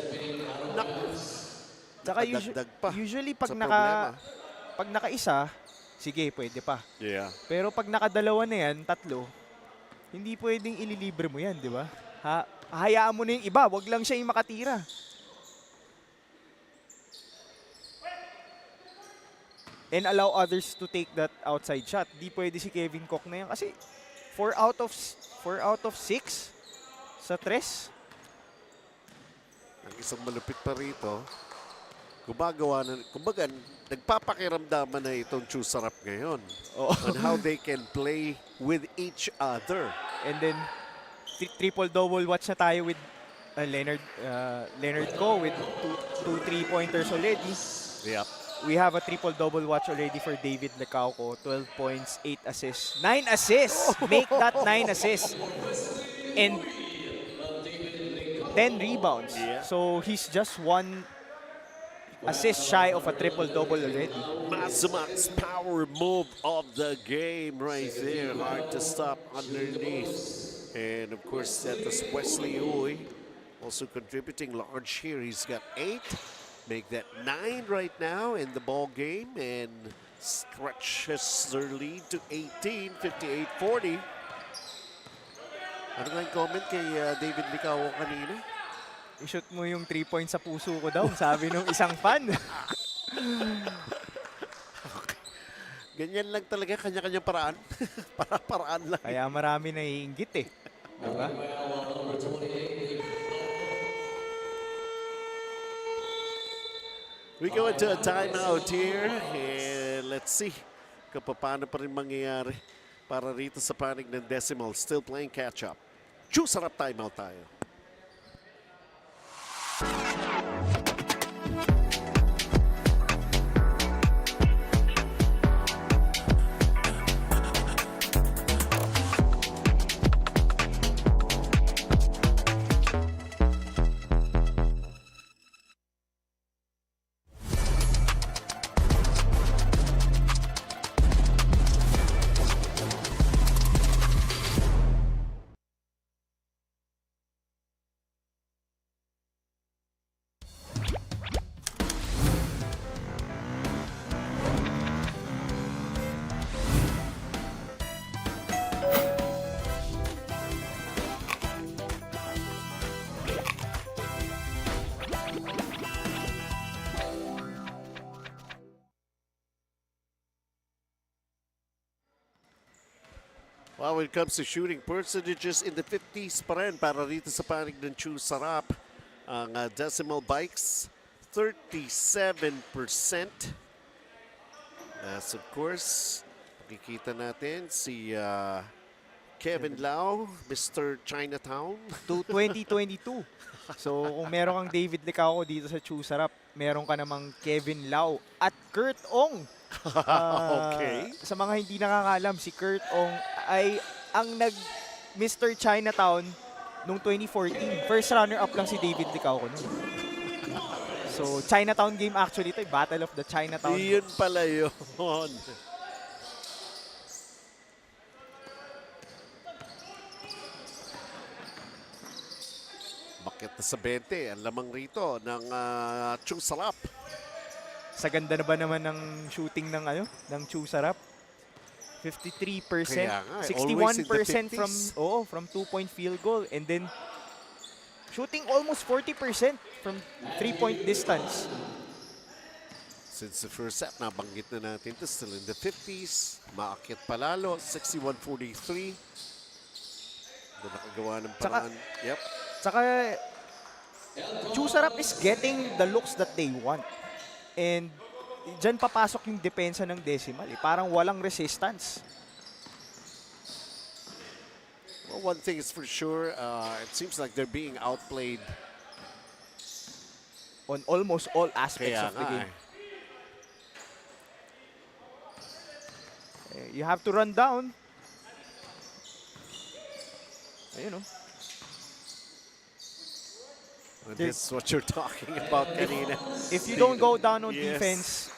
Tsaka Nakadagdag pa usually sa problema. pag naka-isa, sige, pwede pa. Yeah. Pero pag nakadalawa na yan, tatlo, hindi pwedeng ililibre mo yan, di ba? Hayaan mo na yung iba, wag lang siya yung makatira. And allow others to take that outside shot. Di pwede si Kevin Koch na yan kasi 4 out of 6 sa tres. Ang isang malupit pa rito, kumbaga, nagpapakiramdaman na itong CHEWSARAP ngayon on how they can play with each other. And then, triple-double watch na tayo with Leonard Ko with two three-pointers already. Yep. We have a triple-double watch already for David Lecauco. 12 points, 8 assists. 9 assists! Make that 9 assists. And 10 rebounds. Yeah. So, he's just 1 assist shy of a triple-double already. Maximax power move of the game right there. Hard to stop underneath. And of course, that was Wesley Uy also contributing large here. He's got 8. Make that 9 right now in the ball game and stretches their lead to 18, 58-40. Ano nga yung comment kay David Licao kanina? I-shoot mo yung 3 points sa puso ko daw, sabi nung isang fan. Ganyan lang talaga, kanya-kanya paraan. Paraan lang. Kaya marami naiinggit eh. Diba? We go into a timeout here and let's see kung paano pa rin mangyayari para rito sa panig ng Decimal. Still playing catch-up. CHEWSARAP timeout tayo. Well, when it comes to shooting percentages in the 50s pa rin para rito sa panig ng CHEWSARAP. Ang Decimal Bikes, 37%. As of course, makikita natin si Kevin Lau, Mr. Chinatown. To 2022. So, kung meron kang David Lecauco dito sa CHEWSARAP, meron ka namang Kevin Lau at Kurt Ong. Okay. Sa mga hindi nakakalam, si Kurt Ong ay ang Mr. Chinatown noong 2014. First runner-up lang si David Lecauco nun. So, Chinatown game actually ito, Battle of the Chinatown. Iyon pala yun. Bakit na sa 20? Ang lamang rito ng CHEWSARAP. Sa ganda na ba naman ng shooting ng CHEWSARAP? 53%, Kaya nga, 61% from 2-point field goal, and then shooting almost 40% from 3-point distance. Since the first set, nabanggit na natin ito, still in the 50s. Maakyat palalo, 61-43. Doon nakagawa ng paraan. Yep. Tsaka, CHEWSARAP is getting the looks that they want. And dyan papasok yung depensa ng Decimal. Parang walang resistance. Well, one thing is for sure, it seems like they're being outplayed On almost all aspects Kaya of the nga game. You have to run down. Ayun, oh. This is what you're talking about kanina. If you don't go down on Yes. defense,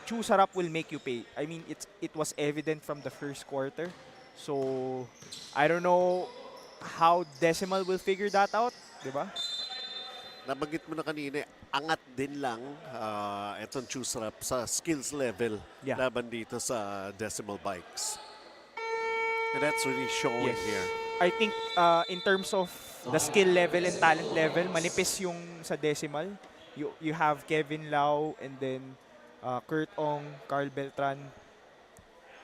CHEWSARAP will make you pay. I mean, it was evident from the first quarter. So, I don't know how Decimal will figure that out, di ba? Nabanggit mo na kanina, angat din lang itong CHEWSARAP sa skills level Yeah. laban dito sa Decimal Bikes. And that's really showing here. I think in terms of the skill level and talent level, manipis yung sa Decimal. You have Kevin Lau and then Kurt Ong, Carl Beltran.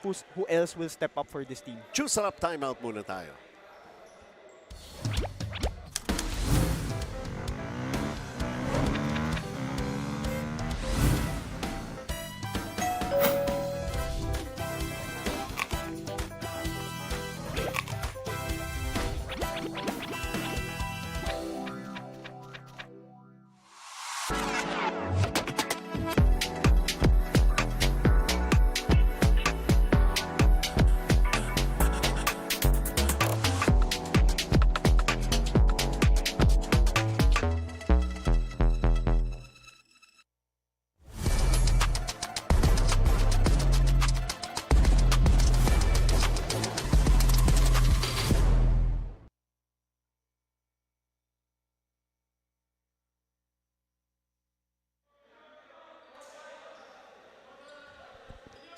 Who else will step up for this team? CHEWSARAP timeout muna tayo.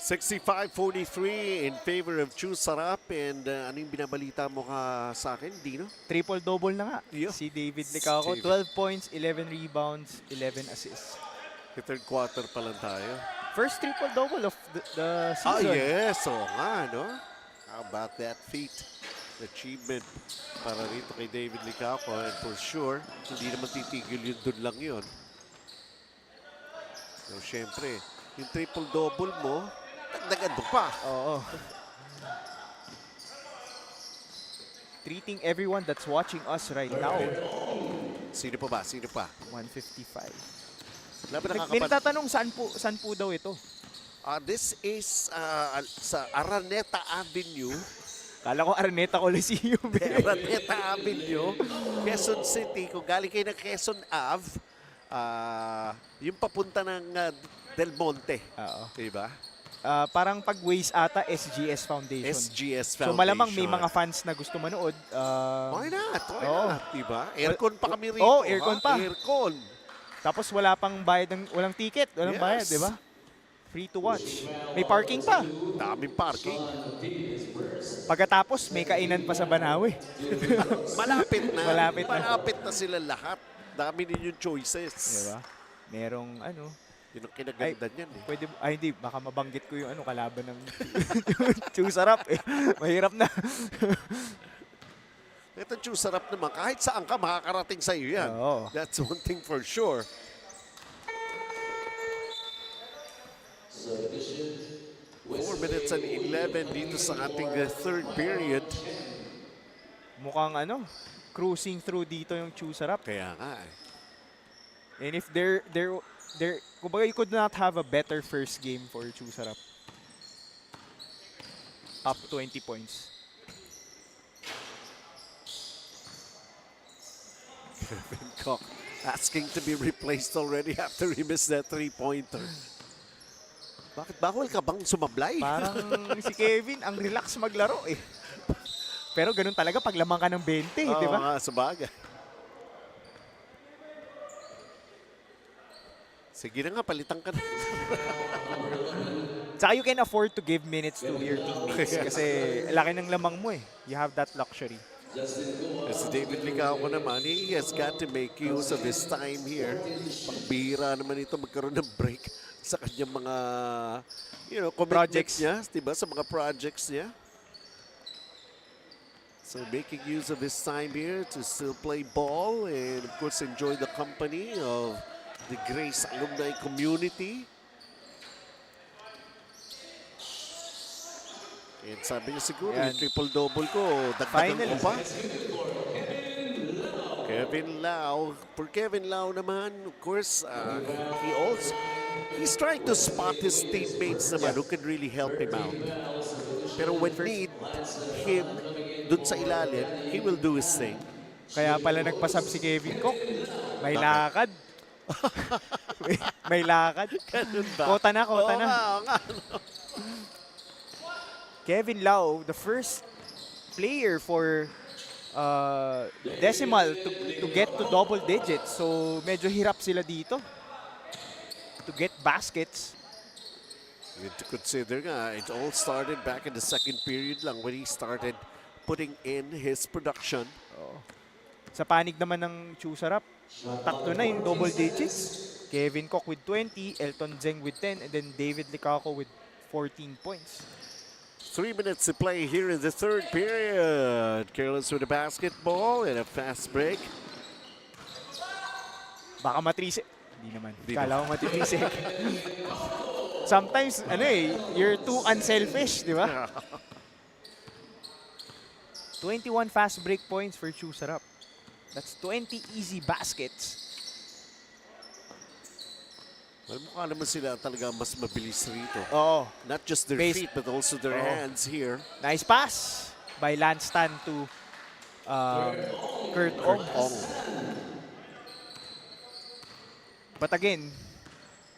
$65-43 in favor of CHEWSARAP. And ano yung binabalita mo ka sa akin, Dino? Triple-double na nga. Yeah. Si David Licao, 12 points, 11 rebounds, 11 assists. The third quarter pa lang tayo. First triple-double of the season. Yes. Oo nga, no? How about that feat? Achievement para rito kay David Licao. And for sure, hindi naman titigil yun, dun lang yun. So, syempre, yung triple-double mo, dagdagan mo pa. Oo. Treating everyone that's watching us right now. Sino pa ba? Sino pa? 155. Wala ba May nagtatanong saan po daw ito? This is sa Araneta Avenue. Kala ko Araneta Coliseum. Araneta Avenue, Quezon City. Kung galing kayo ng Quezon Ave, yung papunta ng Del Monte. Oo. Diba? Parang pag Waze ata, SGS Foundation. SGS So Foundation. malamang may mga fans na gusto manood. Why not? Why Oo. not? Diba? Aircon pa kami rito. Oo, aircon pa. Aircon. Tapos wala pang bayad, walang ticket, walang bayad, di ba? Free to watch. May parking pa. Daming parking. Pagkatapos, may kainan pa sa Banawe. Malapit na. Malapit na. Malapit na sila lahat. Dami din yung choices. Diba? Merong ano. Yun ang kinaganda niyan eh. Pwede, hindi, baka mabanggit ko yung kalaban ng CHEWSARAP eh. Mahirap na. Ito CHEWSARAP naman, kahit saan ka, makakarating sa iyo yan. Oo. That's one thing for sure. Four minutes and 11 dito sa ating third period. Mukhang cruising through dito yung CHEWSARAP. Kaya nga eh. And if kumbaga you could not have a better first game for CHEWSARAP. Up 20 points. Kevin Koch asking to be replaced already after he missed that three-pointer. Bakit bawal ka bang sumablay? Parang si Kevin, ang relax maglaro eh. Pero ganun talaga pag lamang ka ng 20, di ba? Oo, sabagay. Sige na nga, palitan ka na. Saka you can afford to give minutes to your teammates kasi laki ng lamang mo eh. You have that luxury. Si David Licao ko naman, he has got to make use of his time here. Pakbihira naman ito magkaroon ng break sa kanyang mga commitments niya, diba? Sa mga projects niya. So making use of his time here to still play ball and of course enjoy the company of the Grace alumni community. And sabi niya siguro, yung triple-double ko, dagdagan ko pa. Kevin Lau. For Kevin Lau naman, of course, he's trying to spot his teammates naman who can really help him out. Pero when need him dun sa ilalim, he will do his thing. Kaya pala nagpasab si Kevin Koch. May lakad. may lakad. Ganun ba? Kota na. Oo nga. Kevin Lau, the first player for Decimal to get to double digits. So medyo hirap sila dito to get baskets. You need to consider nga, it all started back in the second period lang when he started putting in his production. Sa panig naman ng CHEWSARAP, tatlo na yung double digits. Kevin Koch with 20, Elton Zeng with 10, and then David Licauco with 14 points. 3 minutes to play here in the third period. Careless with the basketball and a fast break. Baka matrisik. Hindi naman. Di Kala ko matrisik. Sometimes, you're too unselfish, di ba? 21 fast break points for CHEWSARAP. That's 20 easy baskets. Well, mukha naman sila talaga mas mabilis rito. Oo. Not just their Based- feet, but also their hands here. Nice pass by Lance Tan to Kurt Ong. But again,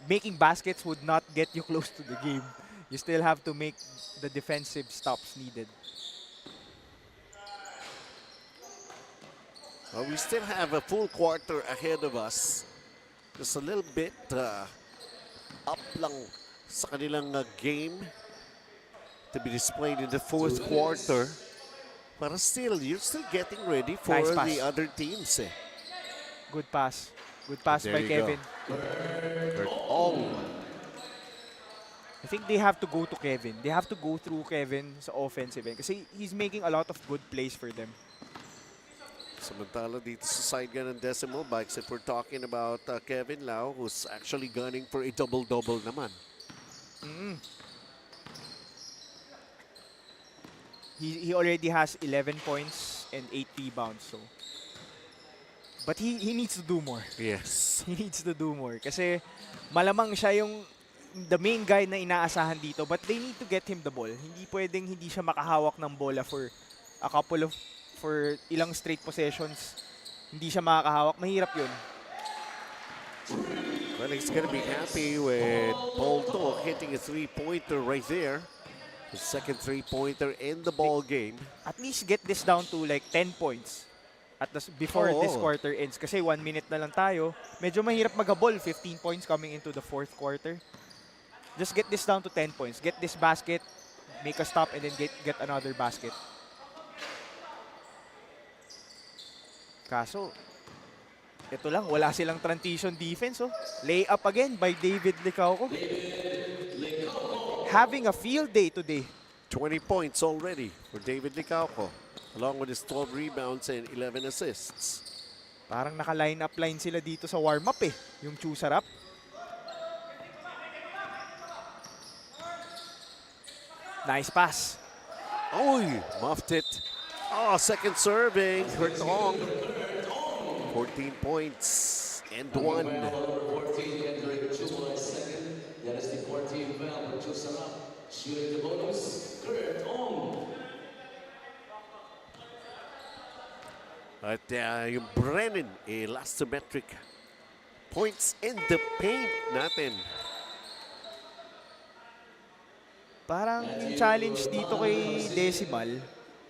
making baskets would not get you close to the game. You still have to make the defensive stops needed. Well, we still have a full quarter ahead of us. Just a little bit up lang sa kanilang game to be displayed in the fourth quarter. But still, you're still getting ready for Nice pass. the other teams. Good pass. Good pass There by you go. Kevin. Kurt Ong. I think they have to go to Kevin. They have to go through Kevin sa offensive end kasi he's making a lot of good plays for them. Samantala dito sa side gun ng Decimal Bikes, if we're talking about Kevin Lau, who's actually gunning for a double-double naman. He already has 11 points and 8 rebounds. So, but he needs to do more. Yes. He needs to do more kasi malamang siya yung the main guy na inaasahan dito, but they need to get him the ball. Hindi pwedeng hindi siya makahawak ng bola for ilang straight possessions. Hindi siya makakahawak. Mahirap yun. Well, he's going to be happy with Bolto hitting a three-pointer right there. His second three-pointer in the ball game. At least get this down to like 10 points before this quarter ends. Kasi 1 minute na lang tayo. Medyo mahirap maghabol. 15 points coming into the fourth quarter. Just get this down to 10 points. Get this basket, make a stop, and then get another basket. Kaso, ito lang, wala silang transition defense. Oh. Layup again by David Licauco. Having a field day today. 20 points already for David Licauco, along with his 12 rebounds and 11 assists. Parang naka-line up line sila dito sa warm-up yung CHEWSARAP. Nice pass. Oy, muffed it. Oh, second serving. Kurt Ong. 14 points and 1. At yung Brennan, elastometric points in the paint natin. Parang yung challenge dito kay Decimal,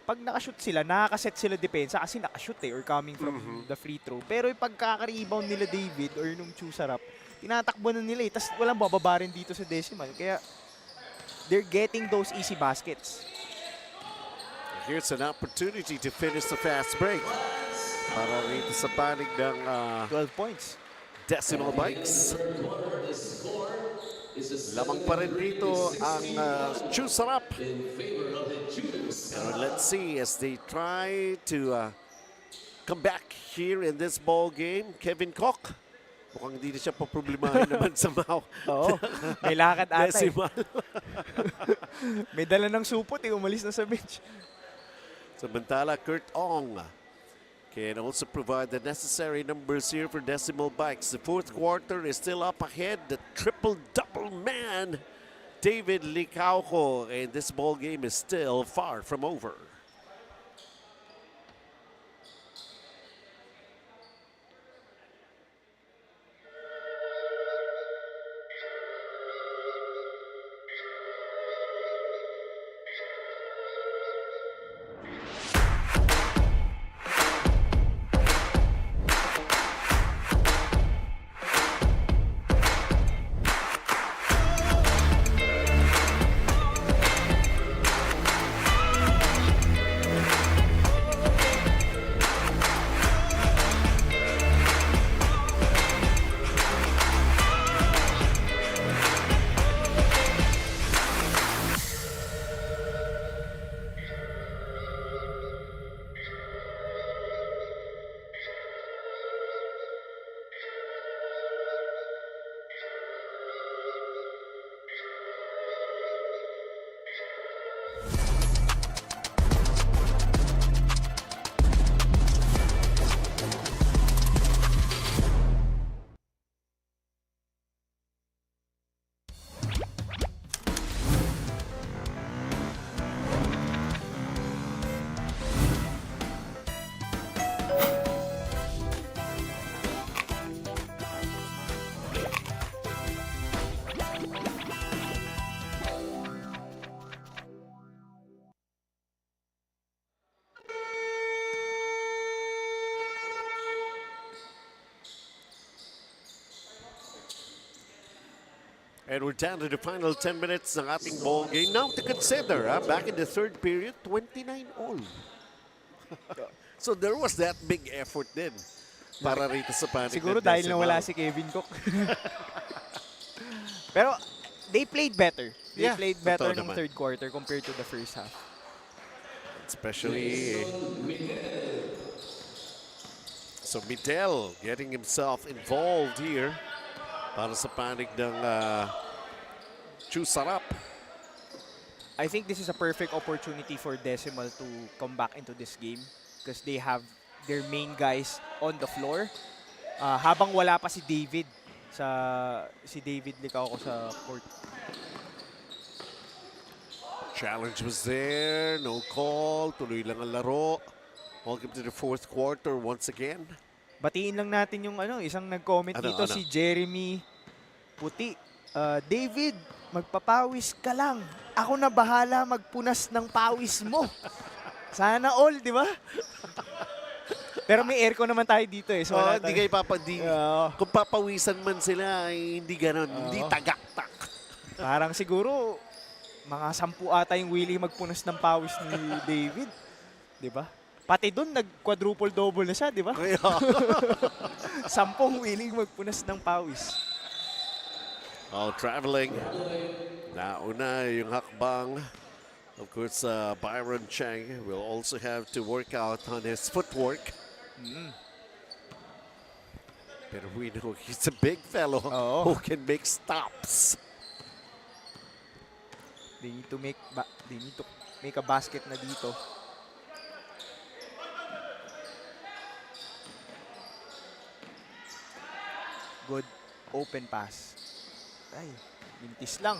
pag nakashoot sila, nakakaset sila depensa kasi nakashoot or coming from the free throw. Pero yung pagkaka-rebound nila David or nung CHEWSARAP, tinatakbo na nila tapos walang bababa rin dito sa Decimal. Kaya they're getting those easy baskets. Here's an opportunity to finish the fast break. Para rito sa panig ng 12 points. Decimal Bikes. Lamang pa rin rito ang CHEWSARAP. Let's see as they try to come back here in this ball game. Kevin Koch. Mukhang hindi na siya paproblemahin naman sa Mau. Oo, may lakad ata. Decimal. May dala ng supot umalis na sa bench. Samantala, Kurt Ong can also provide the necessary numbers here for Decimal Bikes. The fourth quarter is still up ahead. The triple-double man, David Licauco. And this ball game is still far from over. And we're down to the final 10 minutes ng ating ball game. Now to consider, back in the third period, 29 all. So there was that big effort din para rito sa panic. Siguro dahil nawala si Kevin Cook. Pero they played better. They played better totoo nung naman. third quarter compared to the first half. Especially, so Midel getting himself involved here para sa panig ng CHEWSARAP. I think this is a perfect opportunity for Decimal to come back into this game because they have their main guys on the floor. Habang wala pa si David Licao ko sa court. Challenge was there, no call, tuloy lang ang laro. Welcome to the fourth quarter once again. Batiin lang natin yung isang nag-comment dito, si Jeremy Puti. David, magpapawis ka lang. Ako na bahala magpunas ng pawis mo. Sana all, di ba? Pero may aircon naman tayo dito eh. So Hindi kayo kung papawisan man sila, ay hindi ganon. Hindi tagaktak. Parang siguro, mga 10 ata yung willing magpunas ng pawis ni David. Di ba? Pati doon, nag-quadruple double na siya, di ba? 10 willing magpunas ng pawis. Traveling. Nauna yung hakbang. Of course, Byron Chang will also have to work out on his footwork. Pero we know he's a big fellow who can make stops. They need to make a basket na dito. Good open pass. Ay, mintis lang.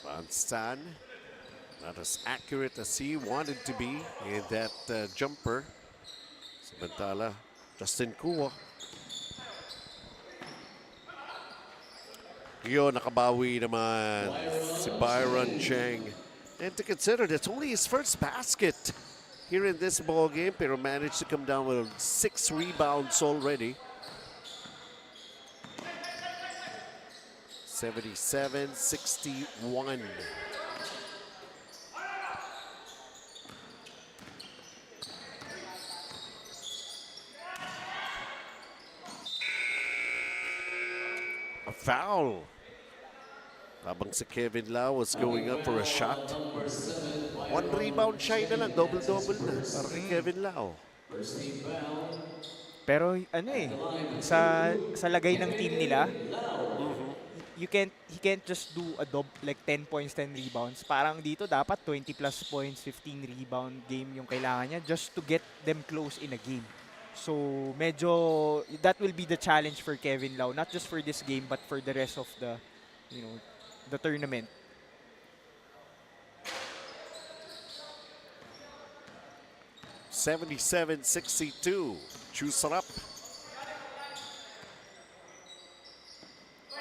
Van Stan, not as accurate as he wanted to be in that jumper. Samantala, Justin Kua. Yo, nakabawi naman si Byron Chang. And to consider, that's only his first basket here in this ball game, pero managed to come down with 6 rebounds already. 77-61. A foul. Habang si Kevin Lau was going up for a shot. 1 rebound shy na lang, double-double na para kay Kevin Lau. Pero sa lagay ng team nila, he can't just do a like 10 points, 10 rebounds. Parang dito dapat 20 plus points, 15 rebound game yung kailangan niya just to get them close in a game. So medyo that will be the challenge for Kevin Lau, not just for this game but for the rest of the the tournament. (77-62), CHEWSARAP.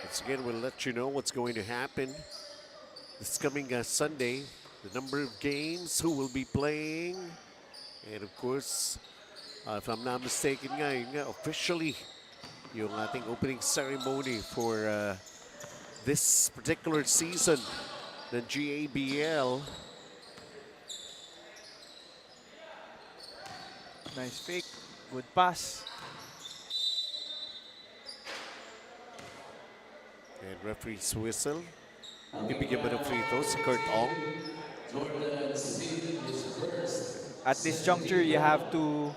Once again, we'll let you know what's going to happen this coming Sunday. The number of games, who will be playing, and of course, if I'm not mistaken, officially, yung ating opening ceremony for this particular season, the GABL. Nice fake, good pass. And referee's whistle. Ibigyan ba ng free throw si Kurt Ong? At this juncture, you have to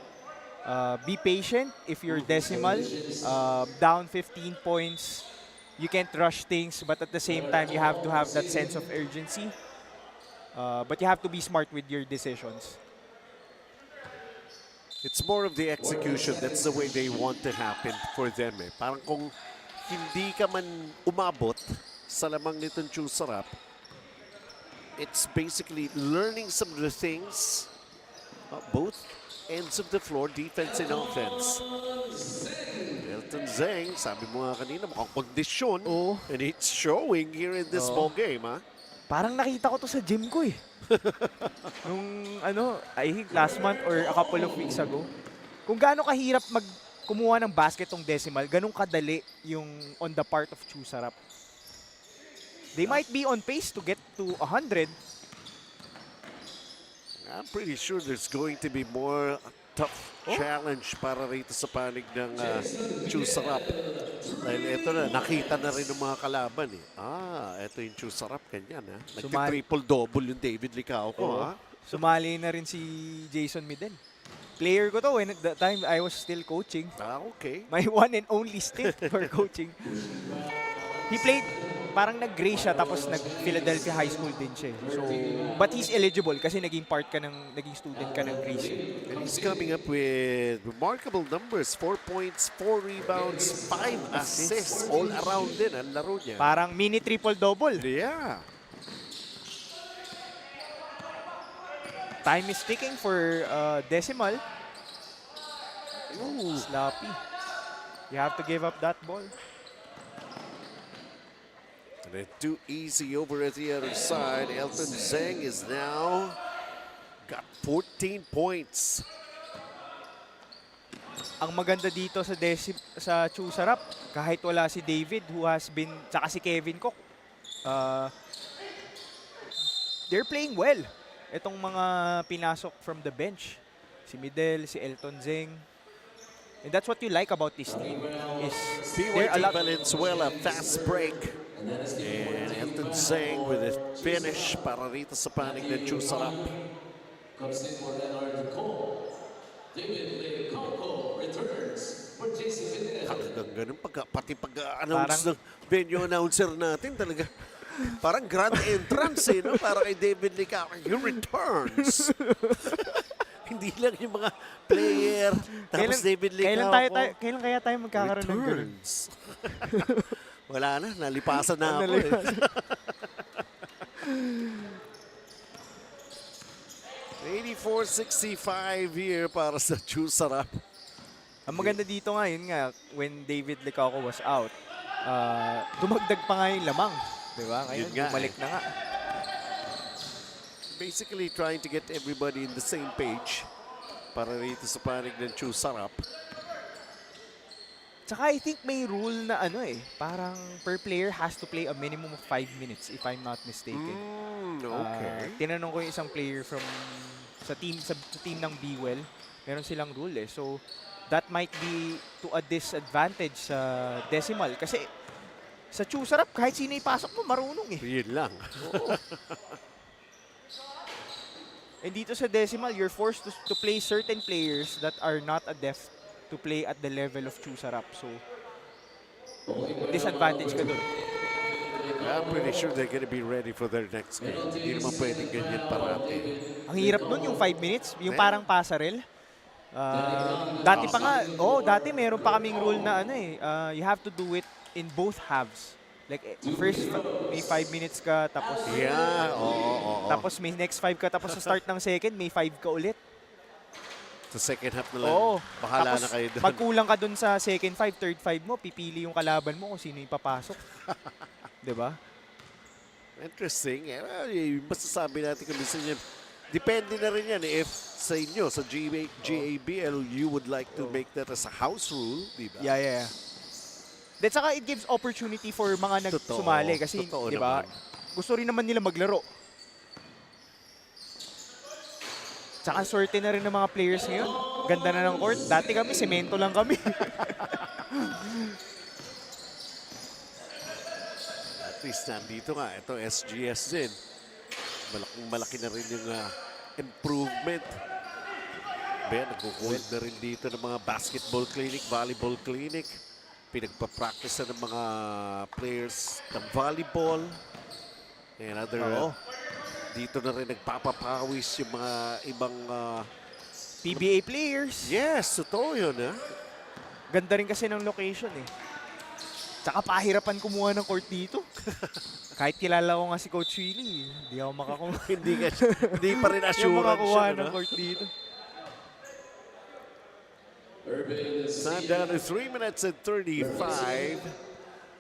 be patient if you're Decimal. Down 15 points, you can't rush things, but at the same time, you have to have that sense of urgency. But you have to be smart with your decisions. It's more of the execution. That's the way they want to happen for them. Parang kung hindi ka man umabot sa lamang nitong CHEWSARAP, it's basically learning some of the things, both ends of the floor, defense and offense. Elton Zeng, sabi mo nga kanina, mukhang kondisyon. And it's showing here in this ball game, Parang nakita ko to sa gym ko eh. Nung I think last month or a couple of weeks ago. Kung gaano kahirap kumuha ng basket tong Decimal, ganun kadali yung on the part of CHEWSARAP. They might be on pace to get to 100. I'm pretty sure there's going to be more tough challenge para rito sa panig ng CHEWSARAP. Dahil ito na, nakita na rin ng mga kalaban eh. Ito yung CHEWSARAP, ganyan ha. Nag-triple-double yung David Licao ko ha. Sumali na rin si Jason Midel. Player ko to when at the time I was still coaching. Okay. My one and only stint for coaching. He played, parang nag-gray siya tapos nag-Philadelphia High School din siya. So, but he's eligible kasi naging naging student ka ng Grace. And he's coming up with remarkable numbers. 4 points, 4 rebounds, 5 assists. All around din ang laro niya. Parang mini triple-double. Yeah. Time is ticking for Decimal. Ooh. Sloppy. You have to give up that ball. And then too easy over at the other side. Elton Zeng is now got 14 points. Ang maganda dito sa CHEWSARAP, kahit wala si David who has been, tsaka si Kevin Cook, they're playing well. Itong mga pinasok from the bench, si Midel, si Elton Zeng. And that's what you like about this team. Is BYD Valenzuela fast break. And Elton Zeng with a finish para rito sa panig ng CHEWSARAP. Hanggang ganun, pati pag-announce ng venue announcer natin talaga. Parang grand entrance eh, no? Para kay David Licao, he returns. Hindi lang yung mga player, tapos David Licao. Kailan kaya tayo magkakaroon ng ganun? Wala na, nalipasan na ako eh. 84-65 here para sa CHEWSARAP. Ang maganda dito nga, yun nga, when David Licao was out, dumagdag pa nga yung lamang. Diba? Ngayon, bumalik na nga. Basically trying to get everybody in the same page para rito sa panig ng CHEWSARAP. Tsaka I think may rule na parang per player has to play a minimum of 5 minutes if I'm not mistaken. Okay. Tinanong ko yung isang player from sa team ng BWell, meron silang rule eh. So that might be to a disadvantage sa Decimal kasi sa CHEWSARAP, kahit sino ipasok mo, marunong eh. Yun lang. And dito sa Decimal, you're forced to play certain players that are not adept to play at the level of CHEWSARAP. So, disadvantage ka dun. I'm pretty sure they're gonna be ready for their next game. Hindi naman pwedeng ganyan parati. Ang hirap nun, yung 5 minutes, yung parang pasarel. Dati pa nga, dati meron pa kaming rule na you have to do it in both halves. Like, first, may 5 minutes ka, tapos... Yeah, Tapos may next 5 ka, tapos sa start ng second, may 5 ka ulit. Sa second half na lang, bahala tapos, na kayo doon. Pag kulang ka dun sa second 5, third 5 mo, pipili yung kalaban mo kung sino yung papasok. Diba? Interesting. Masasabi natin kung minsan yan. Depende na rin yan if sa inyo, sa GABL, you would like to make that as a house rule, diba? Yeah. Then saka it gives opportunity for mga nagsumali kasi, di ba? Gusto rin naman nila maglaro. Tsaka swerte na rin ng mga players ngayon. Ganda na ng court. Dati kami, semento lang kami. At least nandito nga. Ito, SGS din. Malaki na rin yung improvement. Nag-hold na rin dito ng mga basketball clinic, volleyball clinic. Pinagpa-practice na ng mga players ng volleyball. And other, dito na rin nagpapapawis yung mga ibang PBA players. Yes, totoo yun. Ganda rin kasi ng location eh. Tsaka pahirapan kumuha ng court dito. Kahit kilala ko nga si Coach Willie, hindi ako makakuha. hindi pa rin assurance makakuha siya. ng court dito. Time down to 3 minutes and 35.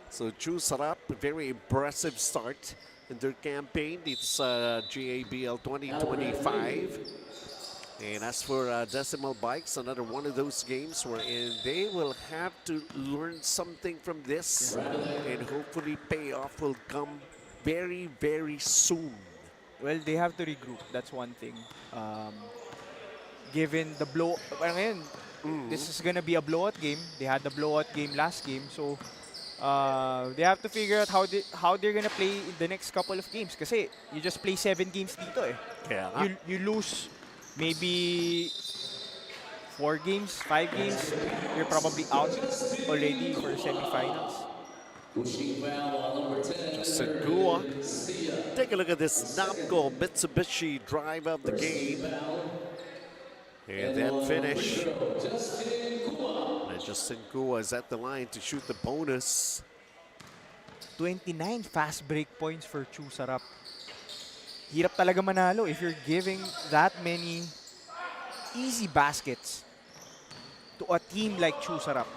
So CHEWSARAP, a very impressive start in their campaign dito sa GABL 2025. And as for Decimal Bikes, another one of those games wherein they will have to learn something from this, and hopefully payoff will come very, very soon. Well, they have to regroup. That's one thing. Given the blow, parang ngayon, this is gonna be a blowout game. They had the blowout game last game, so they have to figure out how they're gonna play in the next couple of games. Kasi you just play 7 games dito eh. Yeah. You lose maybe 4 games, 5 games, you're probably out already for semifinals. Sagua. Take a look at this Namco Mitsubishi drive of the game. And that finish. And Justin Gua is at the line to shoot the bonus. 29 fast break points for CHEWSARAP. Hirap talaga manalo if you're giving that many easy baskets to a team like CHEWSARAP.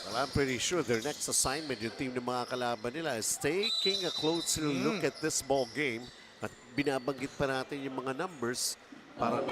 Well, I'm pretty sure their next assignment, yung team ng mga kalaban nila, is taking a closer look at this ball game. At binabanggit pa natin yung mga numbers. Parang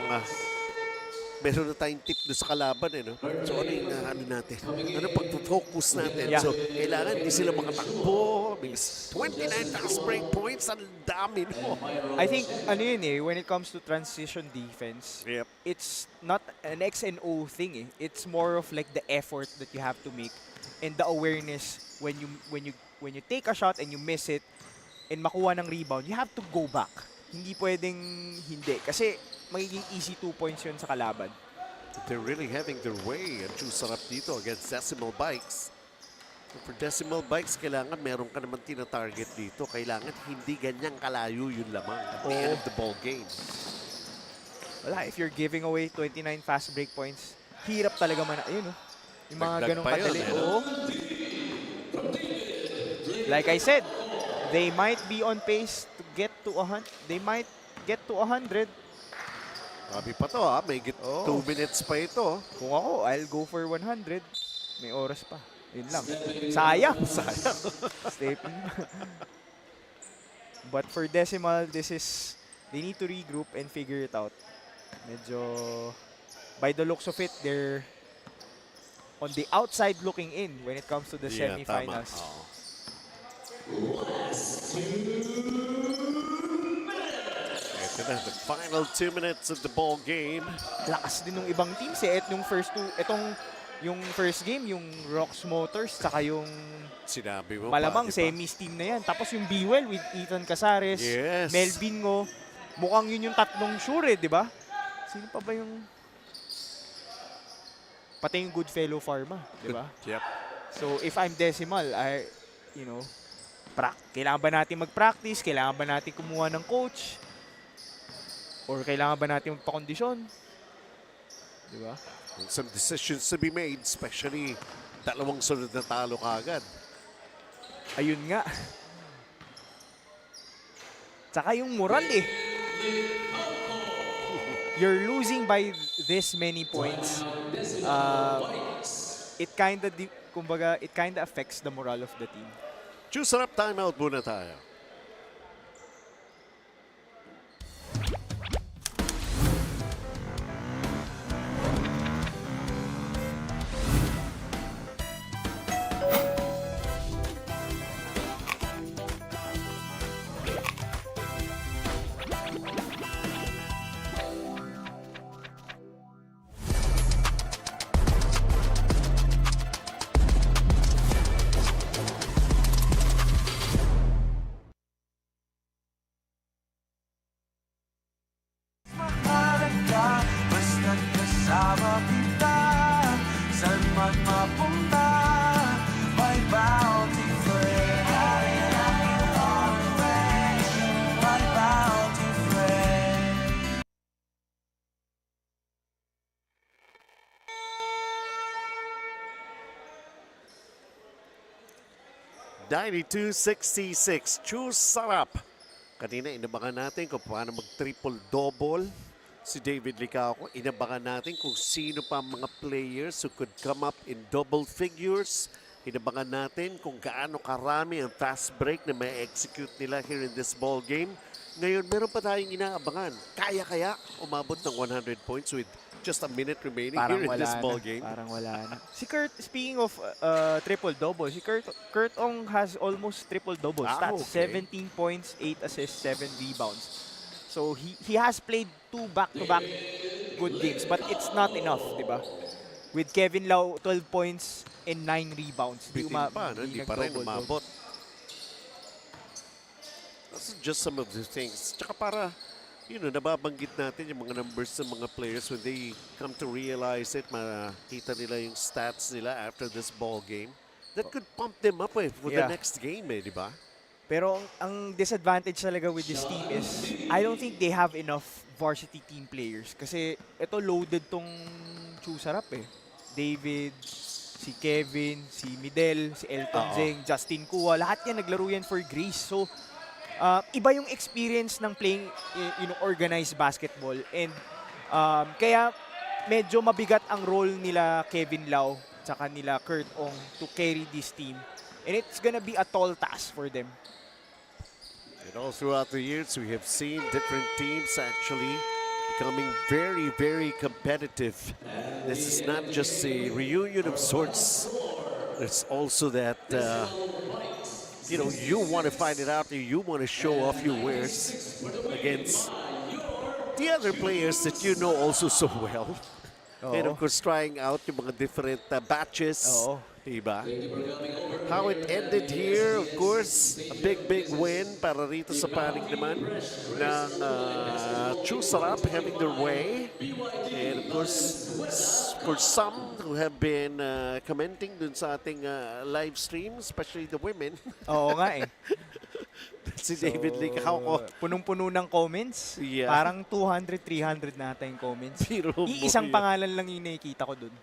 meron na tayong tip doon sa kalaban eh, no? So ano yung ano natin? Ano pag-focus natin? Yeah. So kailangan hindi sila makatakbo. 29 fast break points, ang dami, no? I think ano yun eh, when it comes to transition defense, Yep. it's not an X and O thing eh. It's more of like the effort that you have to make and the awareness when you take a shot and you miss it and makuha ng rebound, you have to go back. Hindi pwedeng hindi kasi magiging easy 2 points yun sa kalaban. They're really having their way at CHEWSARAP dito against Decimal Bikes. For Decimal Bikes, kailangan meron ka naman tina-target dito. Kailangan hindi ganyang kalayo yun lamang at the end of the ball game. Wala, if you're giving away 29 fast break points, hirap talaga man. Ayun, no? Yung mga Dagdag ganong pa yun, kadali. eh, no? Oo. Like I said, they might be on pace to get to 100. They might get to 100. Sabi pa to ha, may 2 minutes pa ito. Kung ako, I'll go for 100. May oras pa. Yun lang. Sayang. Sayang. Stepping. But for Decimal, they need to regroup and figure it out. Medyo, by the looks of it, they're on the outside looking in when it comes to the semifinals. Ito na, the final 2 minutes of the ball game. Lakas din ng ibang teams eh. Yung first game, yung Rocks Motors, saka yung Sinabi mo malamang pa, diba? semis team na yan. Tapos yung BYD with Ethan Casares, Yes. Melvin Ngo, mukhang yun yung tatlong sure, di ba? Sino pa ba yung... Pati yung Goodfellow Pharma, di ba? Yep. So if I'm Decimal, kailangan ba natin mag-practice? Kailangan ba natin kumuha ng coach? Or kailangan ba natin magpakondisyon? Di ba? And some decisions to be made, especially dalawang sunod na talo kaagad. Ayun nga. Tsaka yung moral eh. You're losing by this many points. It kinda affects the morale of the team. CHEWSARAP timeout muna tayo. Mahalaga, basta't kasama kita. Saan man mapunta, may bounty friend. My bounty friend. $92.66, CHEWSARAP. Kanina inabangan natin kung paano mag-triple-double si David Licao. Inabangan natin kung sino pa mga players who could come up in double figures. Inabangan natin kung gaano karami ang fast break na may execute nila here in this ball game. Ngayon, meron pa tayong inaabangan. Kaya umabot ng 100 points with just a minute remaining Parang here in wala this ball na. game. Parang wala na. Si Kurt, speaking of triple-double, si Kurt Ong has almost triple-double stats. Okay. 17 points, 8 assists, 7 rebounds. So he has played 2 back-to-back good games, but it's not enough, di ba? With Kevin Lau, 12 points and 9 rebounds. Bitin pa, no? Hindi pa rin umabot. That's just some of the things. Tsaka para, nababanggit natin yung mga numbers ng mga players when they come to realize it, makita nila yung stats nila after this ball game. That could pump them up for the next game, di ba? Pero ang disadvantage talaga with this team is I don't think they have enough varsity team players. Kasi ito loaded tong CHEWSARAP David, si Kevin, si Midel, si Elton Zeng, Justin Kua, lahat yan naglaro yan for Greece. So, iba yung experience ng playing organized basketball. And kaya medyo mabigat ang role nila Kevin Lau tsaka nila Kurt Ong to carry this team. And it's gonna be a tall task for them. And all throughout the years, we have seen different teams actually becoming very, very competitive. This is not just a reunion of sorts. There's also that, you want to find it out there. You want to show off your wares against the other players that you know also so well. And of course, trying out yung mga different batches. Diba? How it ended here, of course, a big win para rito sa panig naman ng CHEWSARAP having their way. And of course, for some who have been commenting dun sa ating live stream, especially the women. Oo nga Si David Lee Kakao. Punong-puno ng comments. Yeah. Parang 200, 300 na ata yung comments. Iisang pangalan lang yung nakikita ko dun.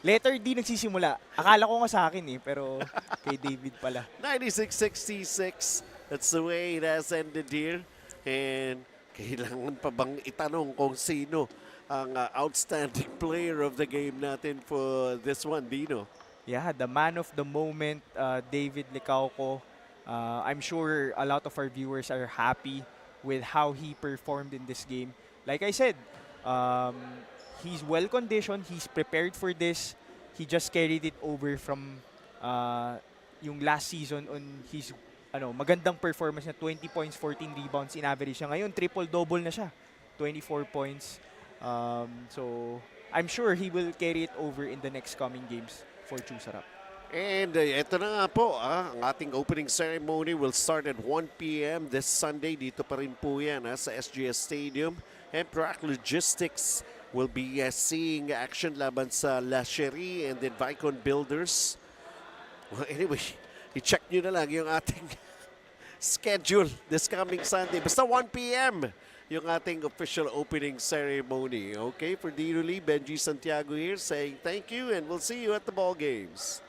Letter D nagsisimula. Akala ko nga sa akin pero kay David pala. 96-66. That's the way it has ended here. And kailangan pa bang itanong kung sino ang outstanding player of the game natin for this one, Dino? Yeah, the man of the moment, David Licauco. I'm sure a lot of our viewers are happy with how he performed in this game. Like I said, he's well conditioned, he's prepared for this. He just carried it over from yung last season on his magandang performance na 20 points, 14 rebounds in average siya. Ngayon, triple-double na siya. 24 points. So, I'm sure he will carry it over in the next coming games for CHEWSARAP. And ito na nga po, ang ating opening ceremony will start at 1 p.m. this Sunday. Dito pa rin po yan sa SGS Stadium. And Prac Logistics will be seeing action laban sa La Cherie and then Vicon Builders. Well, anyway, i-check nyo na lang yung ating schedule this coming Sunday. Basta 1 p.m. yung ating official opening ceremony. Okay, for Dino Lee, Benji Santiago here saying thank you and we'll see you at the ball games.